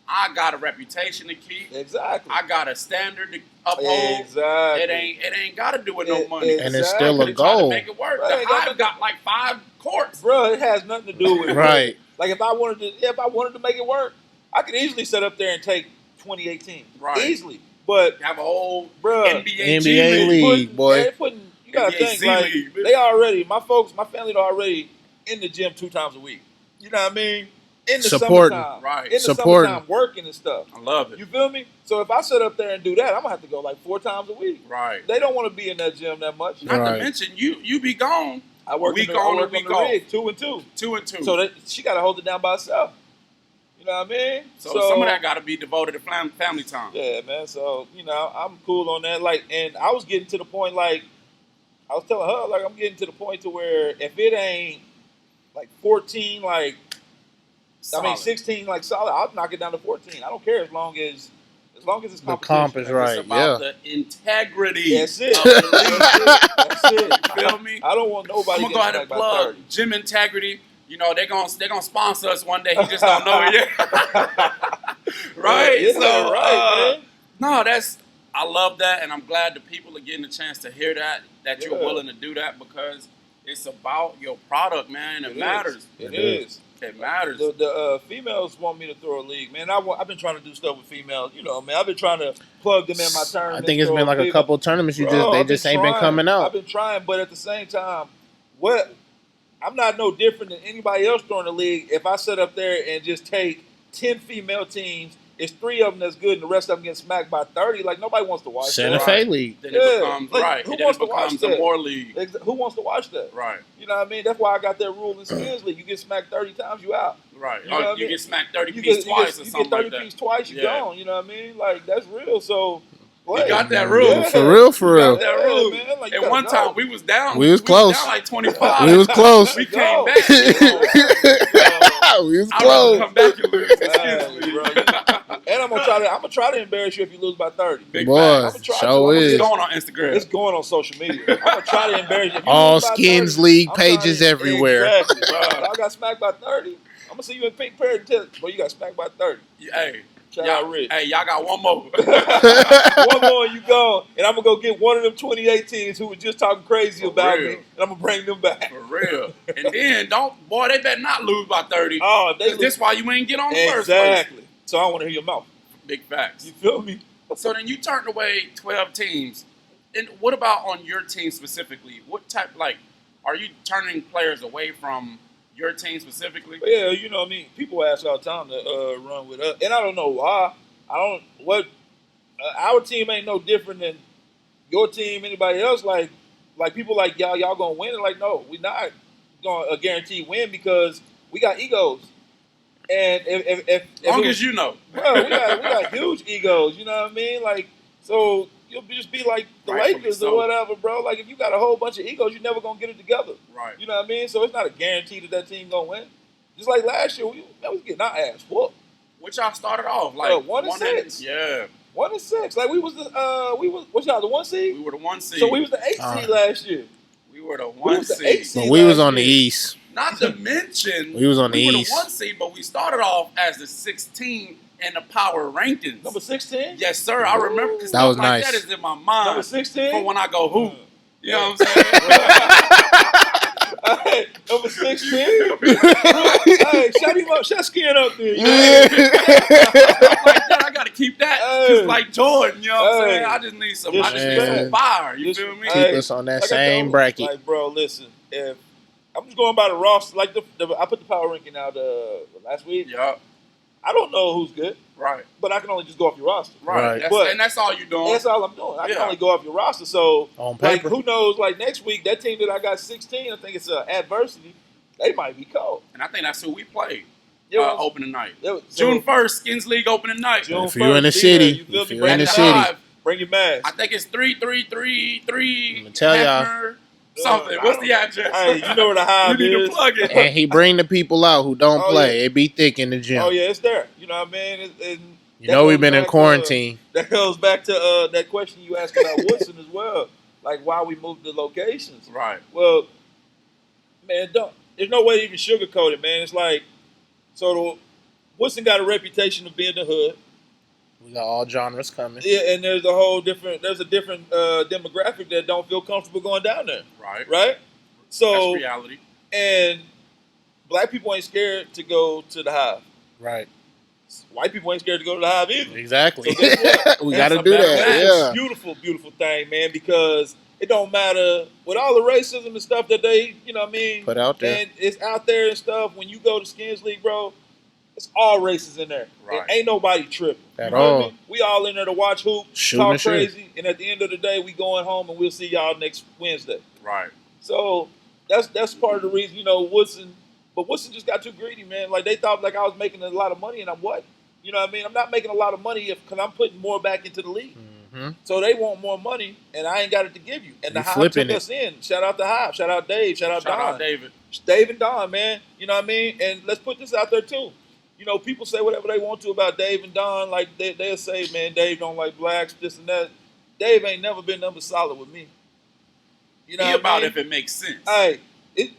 I got a reputation to keep. exactly. I got a standard to uphold. Exactly. It ain't got to do with no money. And it's still a They tried to goal. make it work. Right, The Hive got like 5 courts. Bro, it has nothing to do with Right. Like if I wanted to make it work, I could easily sit up there and take 2018. Right. Easily. But Have a whole bro, NBA, G NBA league, boy. you gotta NBA think C like League. they already, my family are already in the gym 2 times a week. You know what I mean? In the Supporting. summertime. Right. In the Supporting. summertime working and stuff. I love it. You feel me? So if I sit up there and do that, I'm gonna have to go like 4 times a week. Right. They don't want to be in that gym that much. Not Right. to mention you be gone I work week on the, on I and work week on the off. rig, 2 and 2. 2 and 2. So she got to hold it down by herself. You know what I mean? So some of that got to be devoted to family time. Yeah, man. So I'm cool on that. Like, and I was getting to the point, like, I was telling her, like, I'm getting to the point to where if it ain't like 14, like, Solid. 16, like solid, I'll knock it down to 14. I don't care as long as it's The competition. comp is right. It's about Yeah. the integrity. That's it. of the league. That's it. You feel me? I don't want nobody I'm gonna go ahead getting and smacked by plug 30. Gym Integrity. You know they're gonna sponsor us one day. He just don't know it yet. Right? Yeah, so right, man. no, I love that, and I'm glad the people are getting a chance to hear that you're Yeah. willing to do that because it's about your product, man. It matters. It It is. It matters. The females want me to throw a league, man. I've been trying to do stuff with females, man. I've been trying to plug them in my I tournaments. think it's been like a couple tournaments. Bro, They just ain't been trying. coming I've out. been trying, but at the same time, I'm not no different than anybody else throwing the league. If I sit up there and just take 10 female teams, it's 3 of them that's good, and the rest of them get smacked by 30. Like nobody wants to watch Santa that. Fe League. Then Yeah. it becomes Like, right. who And then wants it to watch becomes a that? more league. Who wants to watch that? Right. You know what I mean? That's why I got that rule in Skinz League. You get smacked 30 times, you out. Right. You know what I You mean? get smacked 30 You piece get, twice or you something get 30 like that. piece twice, you Yeah. gone. You know what I mean? Like, that's real. So, You got that rule. Yeah. For real, for You real. got that rule. Yeah, man. Like, you And gotta one go. time we was down. We was close. down like 25. We was close. We Go. came back. We was I'd rather close. come back and lose. Hey, bro. And I'm gonna try to embarrass you if you lose by 30. Big Boy, facts. I'ma try to. show I'ma It's is. going on Instagram. It's going on social media. I'm gonna try to embarrass you. If you All lose by Skinz 30, League I'm trying pages to- everywhere. Exactly. Bro. I got smacked by 30. I'm gonna see you in pink pair and tell you got smacked by 30. Hey, Shout y'all, out Rich. hey, y'all got one more. One more and you gone. And I'm gonna go get one of them 2018s who was just talking crazy For about real. me, and I'm gonna bring them back. For real. And then they better not lose by 30. Oh, if they lose- This why you ain't get on the first place. exactly. So I want to hear your mouth. Big facts. You feel me? So then you turned away 12 teams. And what about on your team specifically? What type, are you turning players away from your team specifically? But yeah, you know what I mean. People ask all the time to run with us, and I don't know why. Our team ain't no different than your team, anybody else. Like people like y'all gonna win. And like, no, we're not gonna a guaranteed win because we got egos. And if Long it as you know. well, we got huge egos. You know what I mean? Like, so you'll just be like the Rightfully Lakers so. or whatever, bro. Like, if you got a whole bunch of egos, you're never gonna get it together. Right. You know what I mean? So it's not a guarantee that team gonna win. Just like last year, we was getting our ass whooped. Which y'all started off like 1-6. Yeah. 1-6. Like we was what's y'all, the 1 seed? We were the 1 seed. So we was the 8 seed last year. We were the We 1 was the seed. 8 seed. But we was last on the year. East. Not to mention, We was on the we were East. the 1 seed, but we started off as the 16 in the power rankings. Number 16? Yes, sir. I remember because That stuff was like nice. that is in my mind. Number 16? For when I go hoop. You know what I'm saying? Hey, number 16. Hey, shut him up. Shut Skinz up there. You know? Stuff like that, I got to keep that. Hey. Just like Jordan, you know what I'm Hey. saying? I just need some Man. fire. You Just- feel me? Keep Hey, us on that like I same told- bracket. Like, bro, listen. If I'm just going by the roster, like I put the power ranking out last week. Yeah, I don't know who's good, right. but I can only just go off your roster. Right. Right. But- And that's all you doing. That's all I'm doing. I can Yeah. only go off your roster. So, On like, paper. who knows? Like next week, that team that I got 16, I think it's adversity. They might be cold. And I think that's who we played Yeah, opening night. so- June 1st, Skinz League opening night. June If you're in the 1st, be city, there. You feel if me? you're in Bring the your city. mask. Bring your mask. I think it's 33333. I'ma tell y'all. Hefner, something. I What's don't- the address? Hey, you know where the You hive need is. to plug it. And he bring the people out who don't Oh, play. yeah. It be thick in the gym. Oh yeah, it's there. You know what I mean? You know we've been in quarantine. That goes back to that question you asked about Woodson as well. Like why we moved the locations. Right. Well, man, there's no way to even sugarcoat it, man. It's like Woodson got a reputation of being the hood. We got all genres coming. Yeah, and there's a different demographic that don't feel comfortable going down there. Right. Right? So That's reality. and black people ain't scared to go to the hive. Right. White people ain't scared to go to the hive either. Exactly. So guess what? We That's got to a do matter of that. fact, Yeah. Beautiful, beautiful thing, man, because it don't matter with all the racism and stuff that they, you know what I mean? Put out there. And it's out there and stuff. When you go to Skinz League, bro, it's all races in there. Right. And ain't nobody tripping. At You know what I all. mean? We all in there to watch hoop, Shooting talk the shit. crazy, and at the end of the day, we going home and we'll see y'all next Wednesday. Right. So that's part of the reason, Woodson. But Woodson just got too greedy, man. Like they thought like I was making a lot of money, and I wasn't. You know what I mean? I'm not making a lot of money because I'm putting more back into the league. Mm-hmm. So they want more money, and I ain't got it to give you. And the You Hive flipping took it. us in. Shout out to Hive. Shout out Dave. Shout out Shout Don. out David. Dave and Don, man. You know what I mean? And let's put this out there too. People say whatever they want to about Dave and Don. Like they'll say, man, Dave don't like blacks, this and that. Dave ain't never been number solid with me. You know Be what about I mean? if it makes sense. Hey,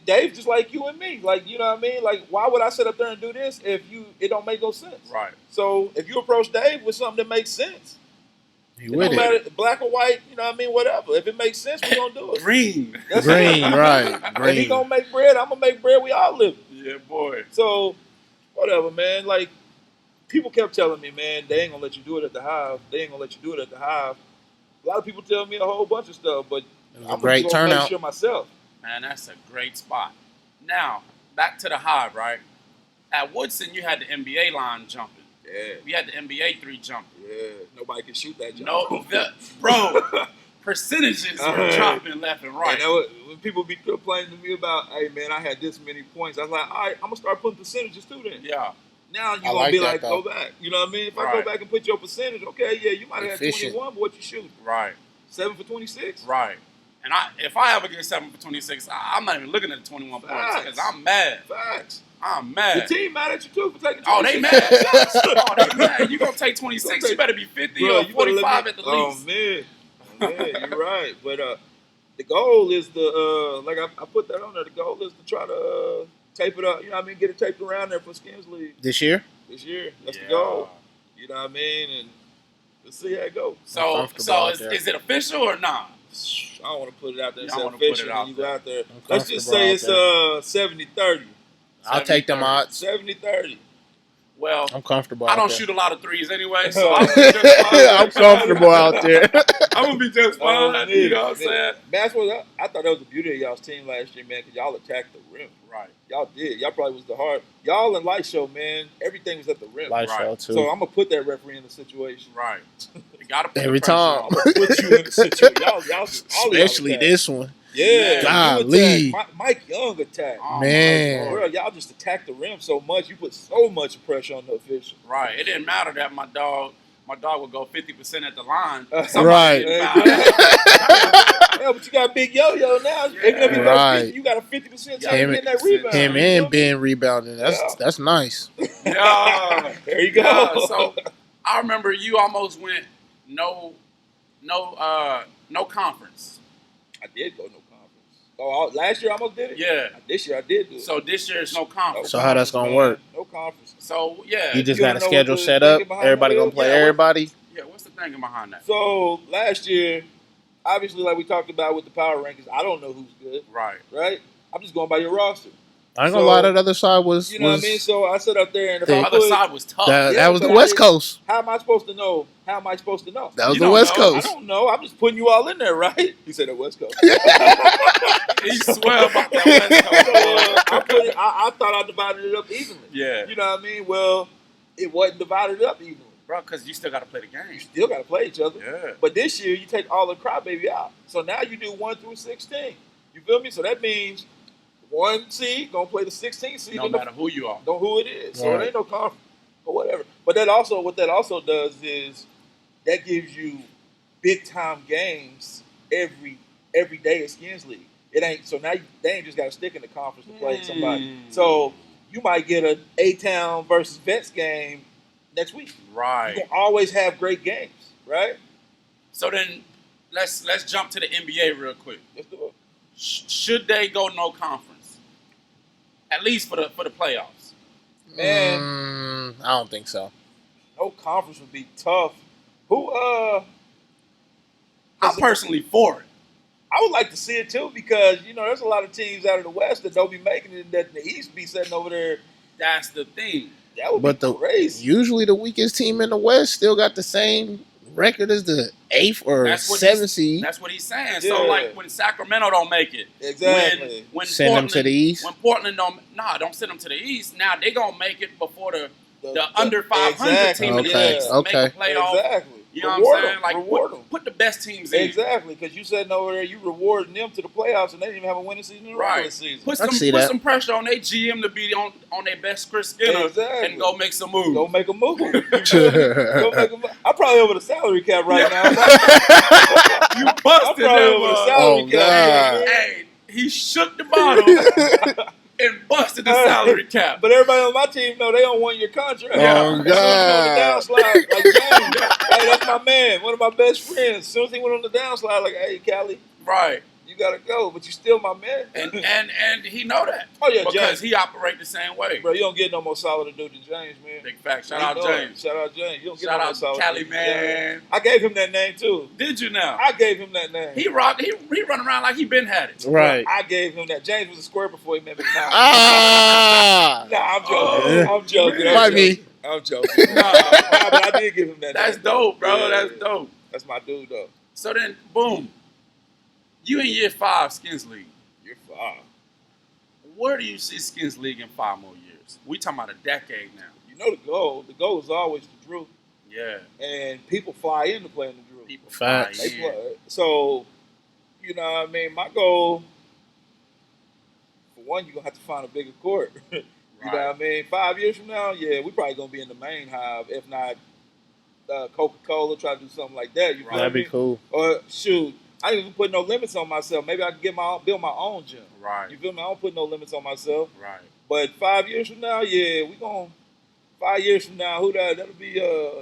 Dave just like you and me. Like, you know what I mean? Like, why would I sit up there and do this if it don't make no sense? Right. So if you approach Dave with something that makes sense, He it with don't it. matter black or white, you know what I mean? Whatever. If it makes sense, we gonna do it. Green. That's Green, it. right. If he Green. gonna make bread, I'm gonna make bread. We all live. Yeah, boy. So, whatever, man. Like, people kept telling me, man, they ain't gonna let you do it at the Hive. They ain't gonna let you do it at the Hive. A lot of people tell me a whole bunch of stuff, but It was I'm a great just gonna turnout. make sure myself. Man, that's a great spot. Now, back to the Hive, right? At Woodson, you had the NBA line jumping. Yeah, We had the NBA 3 jumping. yeah. Nobody can shoot that jump. No, bro, percentages were dropping left and right. And that was, when people be complaining to me about, hey man, I had this many points, I was like, all right, I'm gonna start putting percentages too then. Yeah, Now you're I gonna like be that, like, though. go back. You know what I mean? If I Right. go back and put your percentage, okay, yeah, you might have had Efficient. 21, but what you shoot? right, 7 for 26? right. And if I ever get 7 for 26, I'm not even looking at the 21 points because I'm mad. Facts. I'm The mad. team mad at you too for taking 26. Oh, they mad. Oh, they mad. You gonna take 26? You better be 50 Bro, or you better let 45 me- at the oh, least. Man. Oh, man, you're right. But the goal is like I put that on there. The goal is to try to tape it up. You know what I mean? Get it taped around there for Skinz League This year? this year. That's the Yeah. goal. You know what I mean? And let's see how it goes. So, comfortable out is, there. is it official or not? I don't want to put it out there. You It's don't wanna put it official. out And you go out there. I'm Let's just comfortable say out it's 70-30. I'll take them 70-30. odds. 70-30. Well, I'm comfortable I out don't there. shoot a lot of threes anyway, so I'm just fine. I'm comfortable out there. I'm gonna be just fine. You know what I'm saying? That's what I thought that was the beauty of y'all's team last year, man, because y'all attacked the rim. Right. Y'all did. Y'all probably was the hard. Y'all in Light Show, man, everything was at the rim. Light Right. show too. So I'm going to put that referee in the situation. Right. You gotta put Every the pressure time. on. I'm going to put you in the situation. Y'all all of y'all Especially attacked. this one. Yeah, Golly. you attack. Mike Young attacked. Oh, Man. my Bro, Lord. y'all just attack the rim so much. You put so much pressure on the official. Right. It didn't matter that my dog would go 50% at the line. Right. Somebody didn't foul him. Yeah, but you got Big Yo-Yo now. Yeah. Even if you go Right. 50, you got a 50% chance of Him- getting that rebound. Him You and feel me? Ben rebounding. That's nice. Yeah. There you go. Yeah, so I remember you almost went no conference. I did go no conference. Oh, last year I almost did it? Yeah. This year I did do it. So this year is no conference. So how that's gonna work? No conference. So yeah. You just You got a wanna know schedule what the set up. thinking behind Everybody that gonna is? play Yeah, what- everybody. Yeah, what's the thinking behind that? So last year, obviously, like we talked about with the power rankings, I don't know who's good, Right. right? I'm just going by your roster. I ain't gonna So, lie, that other side was You know what I mean? So I sit up there and if The I The other put, side was tough. that Yeah, was the but I West didn't- Coast. how am I supposed to know? How am I supposed to know? That was You the don't West know. I Coast. don't know. I'm just putting you all in there, right? You said the West Coast. He swear about that West Coast. So I thought I divided it up evenly. Yeah. You know what I mean? Well, it wasn't divided up evenly. Bro, because you still got to play the You game. still got to play each other. Yeah. But this year, you take all the crybaby out. So now you do 1 through 16. You feel me? So that means 1 seed going to play the 16 seed. No matter who you are. Know who it is. So Right. it ain't no conference or whatever. But what that also does is that gives you big time games every day at Skinz League. It ain't so now they ain't just got to stick in the conference to play somebody. So you might get a A-Town versus Vets game next week. Right. You gonna always have great games, right? So then let's jump to the NBA real quick. Let's do it. Should they go no conference? At least for the playoffs. Man. I don't think so. No conference would be tough. Who I'm personally for it. I would like to see it too because there's a lot of teams out of the West that don't be making it that the East be sitting over there. That's the thing. That would But be crazy. usually the weakest team in the West still got the same record as the 8th or That's what 7th seed. That's what he's saying. Yeah. So like when Sacramento don't make it, Exactly. when Send them Portland, to the East. When Portland don't send them to the East. Now they gonna make it before the under 500 exactly. team in the Okay, East okay. make a playoff. Exactly. You know Reward what I'm saying? them. Like Reward them. put the best teams in. Exactly, because you sitting over there, you rewarding them to the playoffs, and they didn't even have a winning season in the regular Right. season. Put I can see that. some pressure on their GM to be on their best Chris Skinner Exactly. and go make some moves. Go make a move. Go make a move. I'm probably over the salary cap right now. You I'm busted probably them. over the salary Oh, cap. God. Hey, he shook the bottom and busted the salary cap. But everybody on my team know they on 1-year contract. Yeah. Oh, As soon as he went God. on the downslide, like James, hey, that's my man, one of my best friends. As soon as he went on the downslide, like, hey, Callie, Right. you gotta go, but you still my man. And he know that. Oh, yeah, because James. he operate the same way. Bro, you don't get no more solid to do than James, man. Big fact. Shout You out know it. James. Shout out James. You don't get Shout no more out solid Cali, dude than James. man. I gave him that name too. Did you now? I gave him that name. He rocked. He run around like he been had it. Right. I gave him that. James was a square before he met McNally. Ah! Nah, I'm joking. Oh, I'm joking. Might be. I'm joking. Nah, but I did give him that That's name. dope, bro. Yeah. That's dope. That's my dude, though. So then, boom. You in year 5, Skinz League. You're fine. Where do you see Skinz League in 5 more years? We talking about a decade now. You know the goal. The goal is always the Drew. Yeah. And people fly into playing the Drew. People Facts. fly They in. play. So, you know what I mean? My goal, for one, you're going to have to find a bigger court. You know what I mean? 5 years from now, yeah, we probably going to be in the main hive. If not, Coca-Cola, try to do something like that. You feel That'd me? be cool. Or, shoot, I didn't even put no limits on myself. Maybe I can build my own gym. Right. You feel me? I don't put no limits on myself. Right. But 5 years from now, yeah, we going to. 5 years from now, that'll be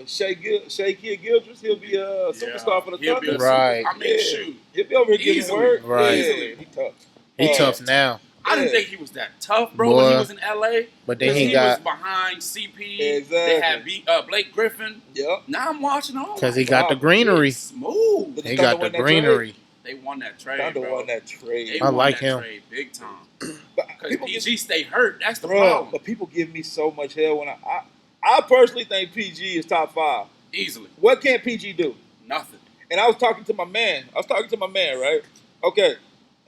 Shea Kid Gildress. He'll be a superstar for the He'll be Thunder. a Right. I mean, Yeah. shoot. He'll be over here getting Easily. work. Right. Yeah, he tough. He tough now, I didn't Yeah. think he was that tough, bro, when he Boy. was in LA. but then Because he was got behind CP. Exactly. They had Blake Griffin. Yep. Now I'm watching all because he got the greenery. smooth. Did He Thunder got the win that greenery. They won that trade, Thunder bro. won that They trade. I won like that him. trade big time. But Because people PG stay hurt. That's the bro, problem. but people give me so much hell when I personally think PG is top 5. Easily. What can PG do? Nothing. And I was talking to my man, right? Okay.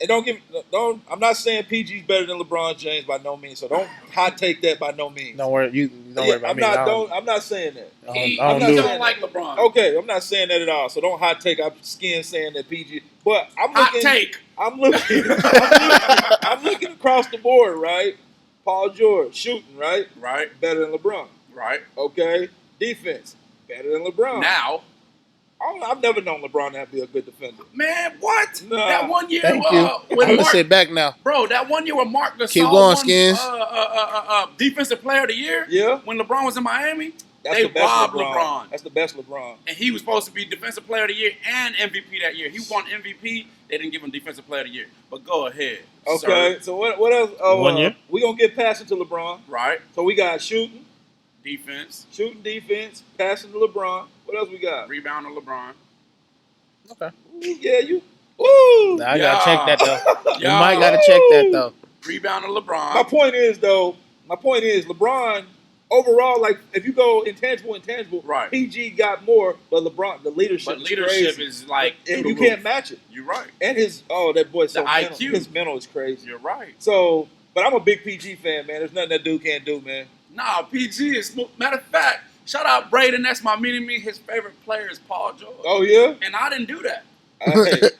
And I'm not saying PG's better than LeBron James by no means. So don't hot take that by no means. Don't worry, don't worry about me. I'm not saying that. He I don't like LeBron. Okay, I'm not saying that at all. So don't hot take. I'm Skinz saying that PG. But I'm looking. Hot take. I'm looking across the board, right? Paul George shooting, right? Right. Better than LeBron. Right. Okay. Defense better than LeBron. Now. I've never known LeBron to be a good defender. Man, what? Nah. That 1 year Thank you. with I'm gonna Mark, sit back now. bro. That 1 year with Mark Gasol Keep going, won, Skins. Defensive Player of the Year. Yeah. When LeBron was in Miami, That's they the best robbed LeBron. That's the best LeBron. And he was supposed to be Defensive Player of the Year and MVP that year. He won MVP. They didn't give him Defensive Player of the Year. But go ahead. Okay. Sir. So what else? Oh, 1 year. We gonna get passing to LeBron. Right. So we got shooting, Defense. defense, passing to LeBron. What else we got? Rebound to LeBron. Okay. Yeah, you. Woo! Now I gotta check that though. You Yeah. might gotta check that though. Rebound to LeBron. My point is LeBron overall, like if you go intangible, Right. PG got more, but LeBron, the leadership, But leadership crazy. is like and through you the roof. can't match it. You're right. And that boy's so The mental. IQ. His mental is crazy. You're right. So, but I'm a big PG fan, man. There's nothing that dude can't do, man. Nah, PG is smooth. Matter of fact, shout out Braden. That's my mini-me. His favorite player is Paul George. Oh yeah. And I didn't do that. Hey,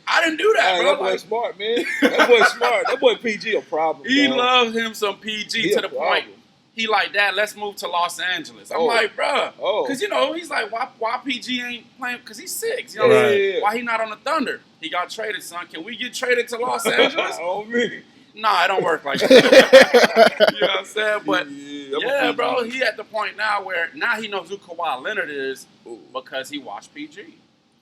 I didn't do that, bro. that boy's smart, man. That boy's smart. That boy PG a problem. He bro. loves him some PG He to a the problem. point. He like, Dad, let's move to Los Angeles. I'm Oh. like, bruh. Oh. Because, he's like, why PG ain't playing? Because he's 6. Yeah. Why he not on the Thunder? He got traded, son. Can we get traded to Los Angeles? On me. Nah, it don't work like that. You know what I'm saying? But, I'm a bro, PG. he at the point now where now he knows who Kawhi Leonard is Ooh. because he watched PG.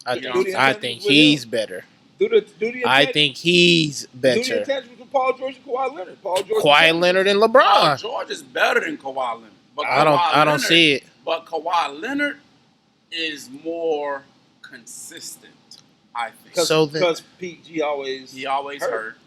I Do think the I intangibles think with he's him. better. Do the I think he's do the better. intangibles with Paul George and Kawhi Leonard. Paul George. Kawhi Leonard and Paul LeBron. George is better than Kawhi Leonard. But I Kawhi don't see it. But Kawhi Leonard is more consistent, I think. So then- because PG always He always hurt.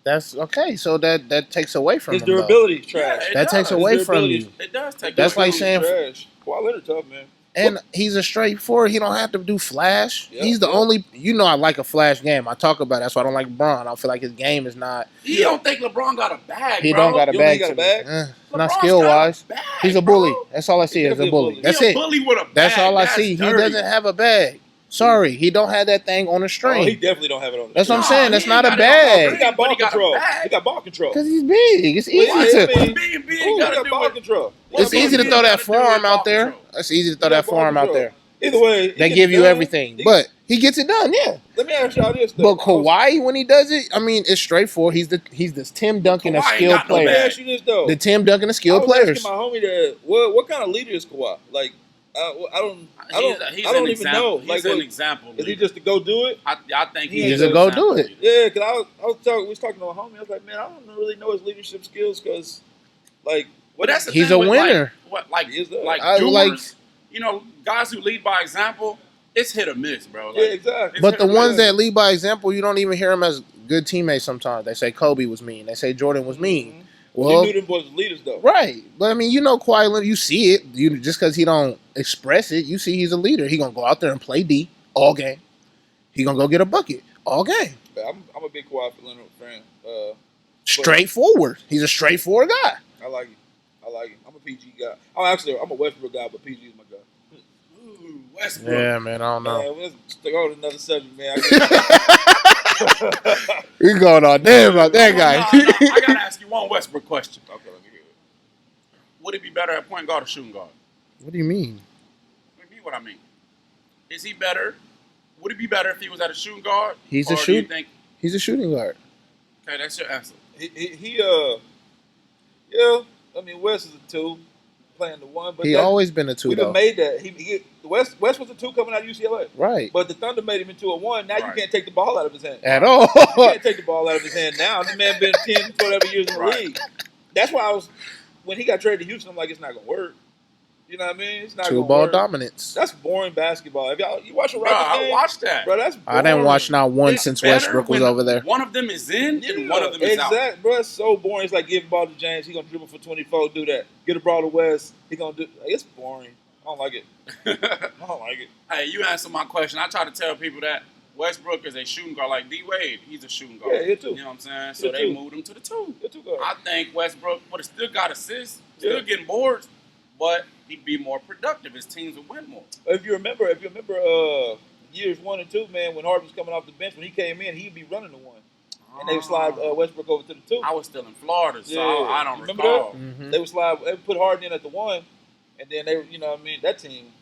That's okay. So that takes away from his him. though. durability is trash. Yeah, it That takes does. away His from durability you. It does take That's away like from saying- trash. Kawhi Leonard tough, man. And he's a straight forward. He don't have to do flash. Yeah, He's the yeah. only. I like a flash game. I talk about it. That's why I don't like LeBron. I don't feel like his game is not. You don't think LeBron got a bag, He bro? don't got a You don't bag. think he got a to bag? me. Not LeBron's skill got a wise. bag, He's a bully. bro. That's all I see He's is a definitely a bully. bully. That's He a it. bully with a bag. That's all I That's see. He dirty. doesn't have a bag. Sorry, he don't have that thing on the Oh, he string. definitely don't have it on. That's what I'm Nah, saying. That's he not a ain't got it on bag. He got ball But he got a control. bag. He got ball control. Because he's big. It's Well, easy yeah, to. I mean, Being big Ooh, he gotta got do ball with control. It's Well, easy to he throw that gotta do with forearm ball out there. control. It's easy to He throw got that ball forearm out control. there. Either way, he They gets give it you done. everything, but he gets it done. Yeah. Let me ask y'all this. though. But Kawhi, when he does it, I mean, it's straightforward. He's this Tim Duncan of Kawhi ain't skilled got no Let me players. bag. ask you this though. The Tim Duncan of I skilled was players. asking my homie that what kind of leader is Kawhi? Like, I don't An even know. He's Like, an what, example. is he leader. just to go do it? I think He he's just an go example do it. leader. Yeah, because we was talking to a homie. I was like, man, I don't really know his leadership skills because, like, But that's the He's thing a with, winner. Like He is that. I doers, like- guys who lead by example, it's hit or miss, bro. Like, yeah, exactly. it's But hit the or ones miss. that lead by example, you don't even hear them as good teammates sometimes. They say Kobe was mean. They say Jordan was mean. Mhm. Well, you knew them boys were leaders though. right. But I mean, Kawhi Leonard, you see it. Just because he don't express it, you see he's a leader. He going to go out there and play D all game. He going to go get a bucket all game. But I'm a big Kawhi Leonard fan. Straightforward. He's a straightforward guy. I like it. I'm a PG guy. I'm a Westbrook guy, but PG is my guy. Ooh, Westbrook. Yeah, man, I don't know. Man, let's go to another subject, man. We're going on there about that guy. I gotta ask you one Westbrook question. Okay, let me hear it. Would he be better at point guard or shooting guard? What do you mean? What do you mean what I mean? Is he better? Would he be better if he was at a shooting guard? He's a or do you shoot- think? He's a shooting guard. Okay, that's your answer. Yeah. I mean, West is a 2, playing the 1, but He always been a 2 we done though. made that. West was a 2 coming out of UCLA, Right. but the Thunder made him into a 1. Now you Right. can't take the ball out of his hand. At all. You can't take the ball out of his hand now. The man been 10, whatever years in the Right. league. That's why when he got traded to Houston, I'm like, it's not gonna work. You know what I mean? It's not Two gonna ball work. dominance. That's boring basketball. If you watch a Bro, Rockets I game, watched that. bro, that's boring. I didn't watch not one It's since better Westbrook was when over there. One of them is in and one of them is exactly, out. bro. It's so boring. It's like giving the ball to James. He gonna dribble for 24, do that. Get a ball to West. He gonna do. It's boring. I don't like it. I don't like it. Hey, you answer my question. I try to tell people that Westbrook is a shooting guard. Like D-Wade, he's a shooting guard. Yeah, here too. You know what I'm saying? So Here they too. moved him to the 2. Here too, guard. I think Westbrook would have still got assists, still Yeah. getting boards, but he'd be more productive. His teams would win more. If you remember, years 1 and 2, man, when Harden was coming off the bench, when he came in, he'd be running the 1, and they would slide Westbrook over to the 2. I was still in Florida, so Yeah. I don't Remember recall. that? Mhm. They would put Harden in at the 1, and then they, you know what I mean, that team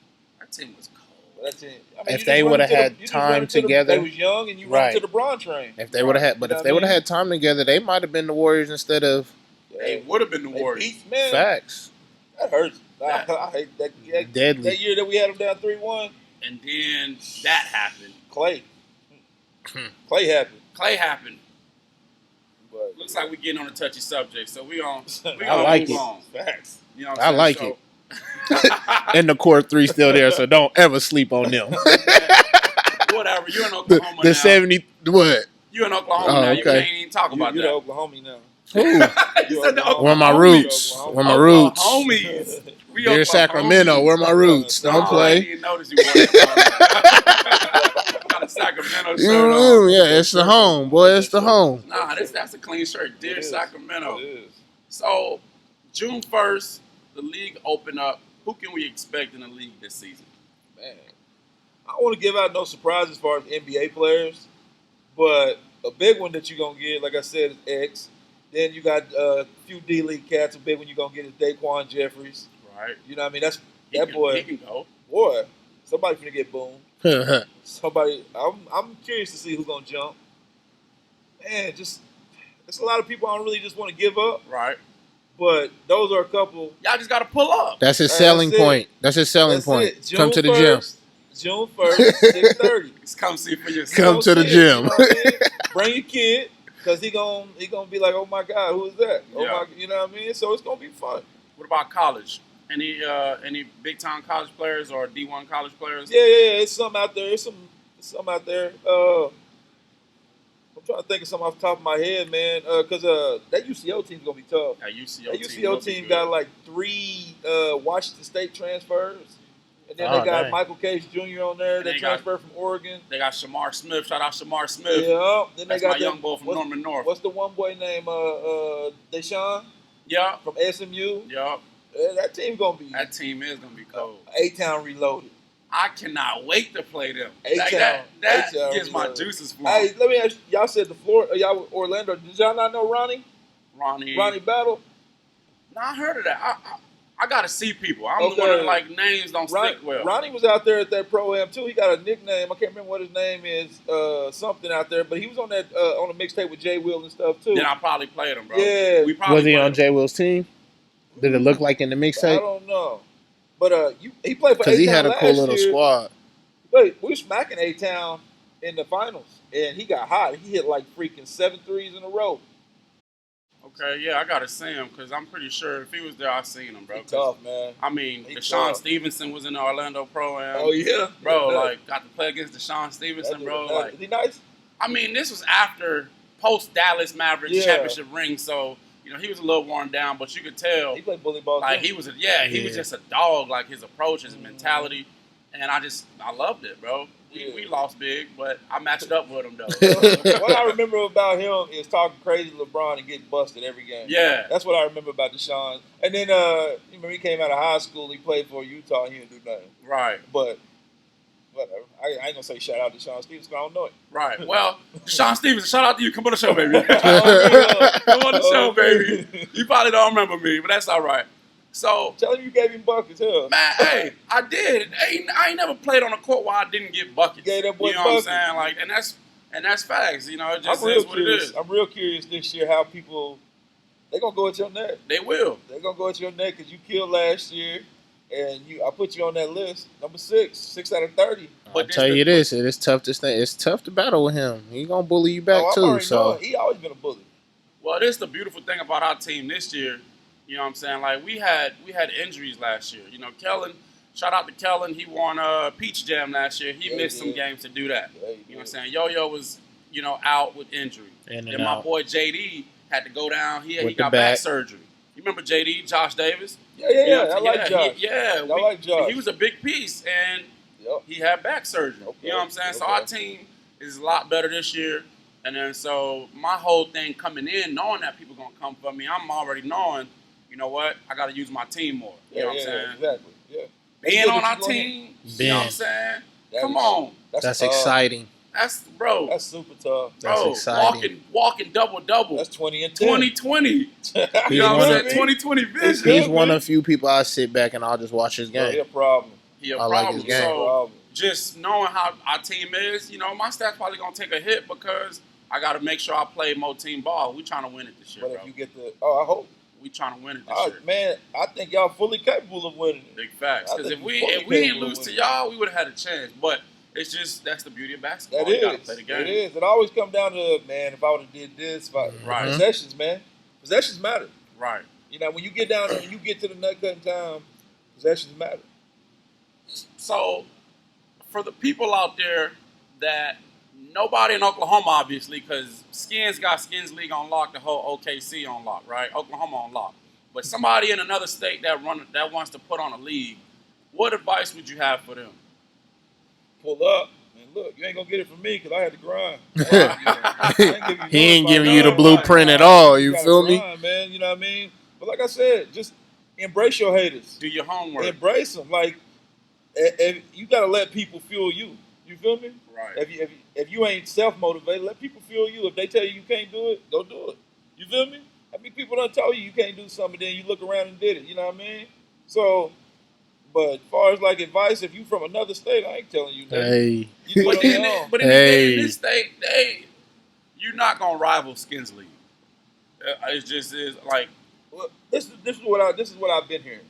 That team was cold. That team. I mean, If you they just run would have into had you just run time into together, they was young, and you run Right. into the Bron train. if they would have had, but You know if what they I would have mean? had time together, they might have been the Warriors instead of They would have been the They Warriors. beat, man. facts. That hurts. That- I hate that. Deadly. That year that we had them down 3-1, And then that happened. Clay happened. Clay happened. But Looks like we're getting on a touchy subject, so we I gonna like move it. on. facts. You know what I I'm like saying? And the core 3 still there, so don't ever sleep on them. Whatever. You're in Oklahoma the now. 70 what? You're in Oklahoma Oh, now. You okay. can't even talk about You're the that. Oklahoma now. Who? You said the Where Where my Oklahomies. roots? Where my roots? Homies. We Dear Oklahomies. Sacramento, where my roots? No, Don't I play. didn't even notice you wore that. Got a Sacramento You shirt know, on. yeah, it's the home, boy. It's the home. Nah, that's a clean shirt. Dear It is. Sacramento. It is. So, June 1st, the league opened up. Who can we expect in the league this season? Man, I don't want to give out no surprise as far as NBA players, but a big one that you're going to get, like I said, is X. Then you got a few D-League cats. A big one you're going to get is Daquan Jeffries. Right? You know what I mean? That's He that can- boy. He can go. Boy, somebody finna get boomed. That's Somebody, I'm curious to see who's going to jump. Man, just, there's a lot of people I don't really just want to give up, Right? but those are a couple. Y'all just got to pull up. his That's selling it. point. That's his selling That's point. it. Come to the gym. June 1st, 6:30. Just come see for yourself. Come to the You gym. know what I mean? Bring your kid, because he gonna be like, oh my God, who is that? Oh Yeah. my, you know what I mean? So it's gonna be fun. What about college? Any big time college players or D1 college players? Yeah, it's some out there. It's some out there. I'm trying to think of something off the top of my head, man. Because that UCO team's gonna be tough. That UCO That team will UCO be team good. got like 3 Washington State transfers, and then Oh, they got dang. Michael Case Jr. on there. And They they got- transferred from Oregon. They got Shamar Smith. Shout out Shamar Smith. Yeah. Then they That's got my young boy from what's, Norman North. What's the one boy named Deshaun Yeah. from SMU? Yeah. That team gonna be That team is gonna be cold. A-Town reloaded. I cannot wait to play them. A-Town. Like that A-Town gets my reloaded. juices flowing. Hey, let me ask you, y'all said y'all Orlando. Did y'all not know Ronnie Ronnie. Battle? No, I heard of that. I gotta see people. I'm Okay. the one that like names don't stick well. Ronnie was out there at that Pro-Am too. He got a nickname. I can't remember what his name is. Something out there, but he was on that on a mixtape with Jay Will and stuff too. Then I probably played him, bro. Yeah. We probably Was he played on him. Jay Will's team? Did it look like in the I mixtape? don't know, but he played for Because he A-Town had a cool last little year. squad. Wait, we were smacking A-Town in the finals, and he got hot. He hit like freaking 7 threes in a row. Okay, yeah, I gotta see him because I'm pretty sure if he was there, I seen him, bro. He 'Cause, tough, man. I mean, He Deshaun tough. Stevenson was in the Orlando Pro-Am. Oh yeah, Bro, Yeah. like, got to play against Deshaun Stevenson, bro. Like, is he nice? I mean, this was after post-Dallas Mavericks Yeah. championship ring, so, you know, he was a little worn down, but you could tell, He played bully ball. like, too. he was just a dog, like, his approach, his mentality, and I loved it, bro. Yeah. We lost big, but I matched up with him, though. What I remember about him is talking crazy to LeBron and getting busted every game. Yeah. That's what I remember about Deshaun. And then, you remember he came out of high school, he played for Utah, and he didn't do nothing. Right, But, whatever. I ain't going to say shout out to Deshaun Stevenson, I don't know it. right. Well, Deshaun Stevenson, shout out to you. Come on the show, baby. Come Come on the show, baby. You probably don't remember me, but that's all right. So, Tell him you gave him buckets, huh? man, hey, I did. I ain't never played on a court where I didn't get buckets. Gave that boy you know buckets. what I'm saying? Like, and that's facts. You know, it just I'm real is what it curious. is. I'm real curious this year how people, they're going to go at your neck. They will. They're going to go at your neck because you killed last year, and I put you on that list. Number 6 out of 30. But I'll this tell the- you this, it's tough to stay. It's tough to battle with him. He gonna bully you back I too. already know So it. He always been a bully. Well, this is the beautiful thing about our team this year. You know what I'm saying? Like, we had injuries last year. You know, Kellen, shout out to Kellen. He won Peach Jam last year. He Yeah, missed he some did. games to do that. Yeah, he You know what I'm did. saying? Yo-Yo was, you know, out with injury. in Then and my out. boy JD had to go down. He With the got back back. surgery. You remember JD, Josh Davis? Yeah. You know what I I'm like saying? Josh. I like Josh. He was a big piece, and Yep. he had back surgery. Okay, You know what I'm saying? So okay. our team is a lot better this year. And then so my whole thing coming in, knowing that people gonna come for me, I'm already knowing, you know what, I gotta use my team more. You know what I'm saying? Exactly. Yeah. Being on our team, you know what I'm saying? Come on. That's exciting. That's bro. That's super tough. That's Bro, exciting. walking double. That's 20 and 10. 2020. You He's know what I'm one saying? of- 2020 vision. He's one of the few people I sit back and I'll just watch his Bro, game. he a problem. He a I like problem. his game. So just knowing how our team is, you know, my staff's probably gonna take a hit because I got to make sure I play more team ball. We trying to win it this year, But bro. if you get I hope. We trying to win it this year. Man, I think y'all fully capable of winning it. Big facts. I Because think if we fully didn't capable of lose to winning y'all, we would have had a chance. But it's just that's the beauty of basketball. That You gotta is. play the game. It is. It always comes down to, man, if I would have did this, Right. Possessions, man. Possessions matter. Right. You know, when you get down and you get to the nut cutting time, possessions matter. So for the people out there that nobody in Oklahoma, obviously, because Skinz got Skinz League on lock, the whole OKC on lock, right? Oklahoma on lock. But somebody in another state that wants to put on a league, what advice would you have for them? Pull up. And look, you ain't going to get it from me because I had to grind. He ain't giving you the blueprint at all. You feel me? Grind, man. You know what I mean? But like I said, just embrace your haters. Do your homework. Embrace them. Like, you got to let people fuel you. You feel me? Right. If you ain't self-motivated, let people fuel you. If they tell you can't do it, go do it. You feel me? I mean, people don't tell you can't do something, then you look around and did it. You know what I mean? So, but as far as like advice, if you from another state, I ain't telling you nothing. Hey. You But do it on then, your own. but in this state, you're not gonna rival Skinz League. It just is like Well, this is what I've been hearing.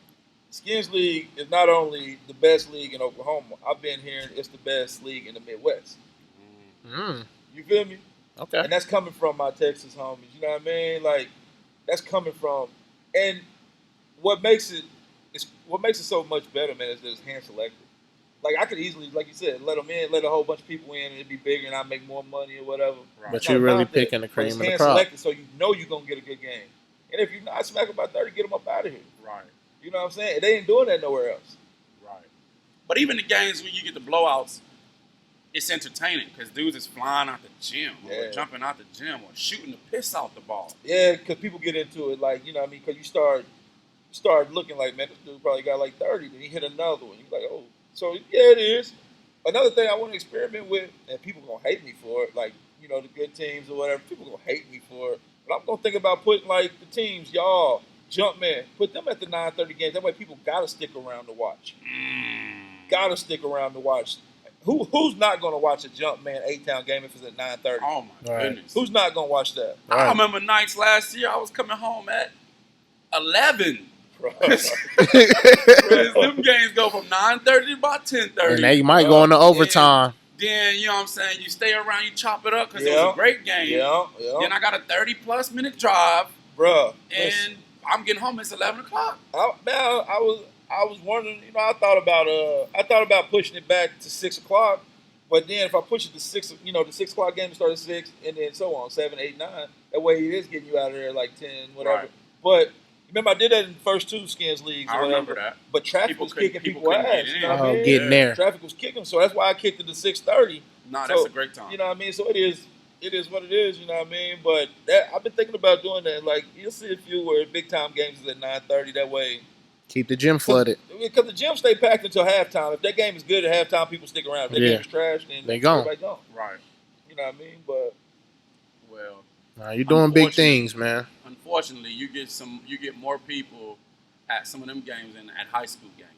Skinz League is not only the best league in Oklahoma. I've been hearing it's the best league in the Midwest. You feel me? Okay. And that's coming from my Texas homies. You know what I mean? Like, that's coming from, and what makes it so much better, man, is that it's hand selected. Like, I could easily, like you said, let them in, let a whole bunch of people in, and it'd be bigger, and I make more money or whatever. Right. But you're really picking the cream It's of the hand crop. selected, so you know you're gonna get a good game. And if you're not smacking about 30, get them up out of here. right, You know what I'm saying? They ain't doing that nowhere else. right. But even the games when you get the blowouts, it's entertaining because dudes is flying out the gym or jumping out the gym or shooting the piss out the ball. Yeah, because people get into it, like, you know what I mean? Because you start looking like, man, this dude probably got like 30, then he hit another one. You're like, oh. So, yeah, it is. Another thing I want to experiment with, and people going to hate me for it, like, you know, the good teams or whatever, people going to hate me for it. But I'm going to think about putting, like, the teams, y'all, Jumpman, put them at the 9:30 games. That way people got to stick around to watch. Got to stick around to watch. Who's not going to watch a Jumpman 8-town game if it's at 9:30? Oh, my goodness. Who's not going to watch that? I remember nights last year, I was coming home at 11. Bro. Them games go from 9:30 to about 10:30. And they might go into overtime. Then, you know what I'm saying, you stay around, you chop it up because it was a great game. Yeah. Then I got a 30-plus minute drive, Bro. and I'm getting home. It's 11 o'clock. I was wondering, you know, I thought about pushing it back to 6 o'clock, but then if I push it to 6, you know, the 6 o'clock game starts at 6, and then so on, 7, 8, 9. That way it is getting you out of there at like 10, whatever. Right. But remember, I did that in the first 2 Skinz leagues. I or remember whatever. that. But traffic People was couldn't- kicking people people's couldn't ass. get You in. know what I mean? Getting there. Traffic was kicking, so that's why I kicked it to 6:30. No, So, that's a great time. You know what I mean? So it is what it is, you know what I mean? But I've been thinking about doing that. Like, you'll see a few where big time games is at 9:30. That way, Keep the gym flooded. because the gym stay packed until halftime. If that game is good at halftime, people stick around. If that game is trash, then They gone. everybody gone. Right. You know what I mean? But Well, Nah, you're doing big things, man. unfortunately, you get more people at some of them games than at high school games.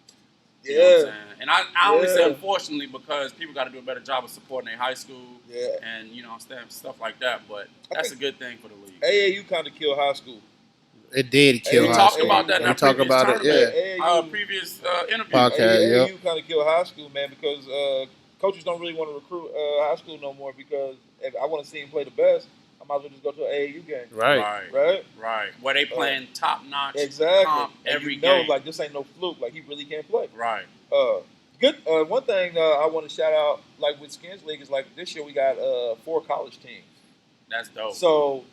You know what I'm saying? And I only say unfortunately because people got to do a better job of supporting their high school and, you know, stuff like that. But that's a good thing for the league. AAU kind of killed high school. It did kill We high talked school. about that in We our talk previous about it, tournament, yeah. our previous interview. Podcast. AAU kind of killed high school, man, because coaches don't really want to recruit high school no more because if I want to see them play the best, I might as well just go to an AAU game. Right. Where they playing top notch Exactly. comp And every you know, game. like, this ain't no fluke. Like, he really can't play. Right. Good. One thing I want to shout out, like with Skinz League, is like this year we got 4 college teams. That's dope. So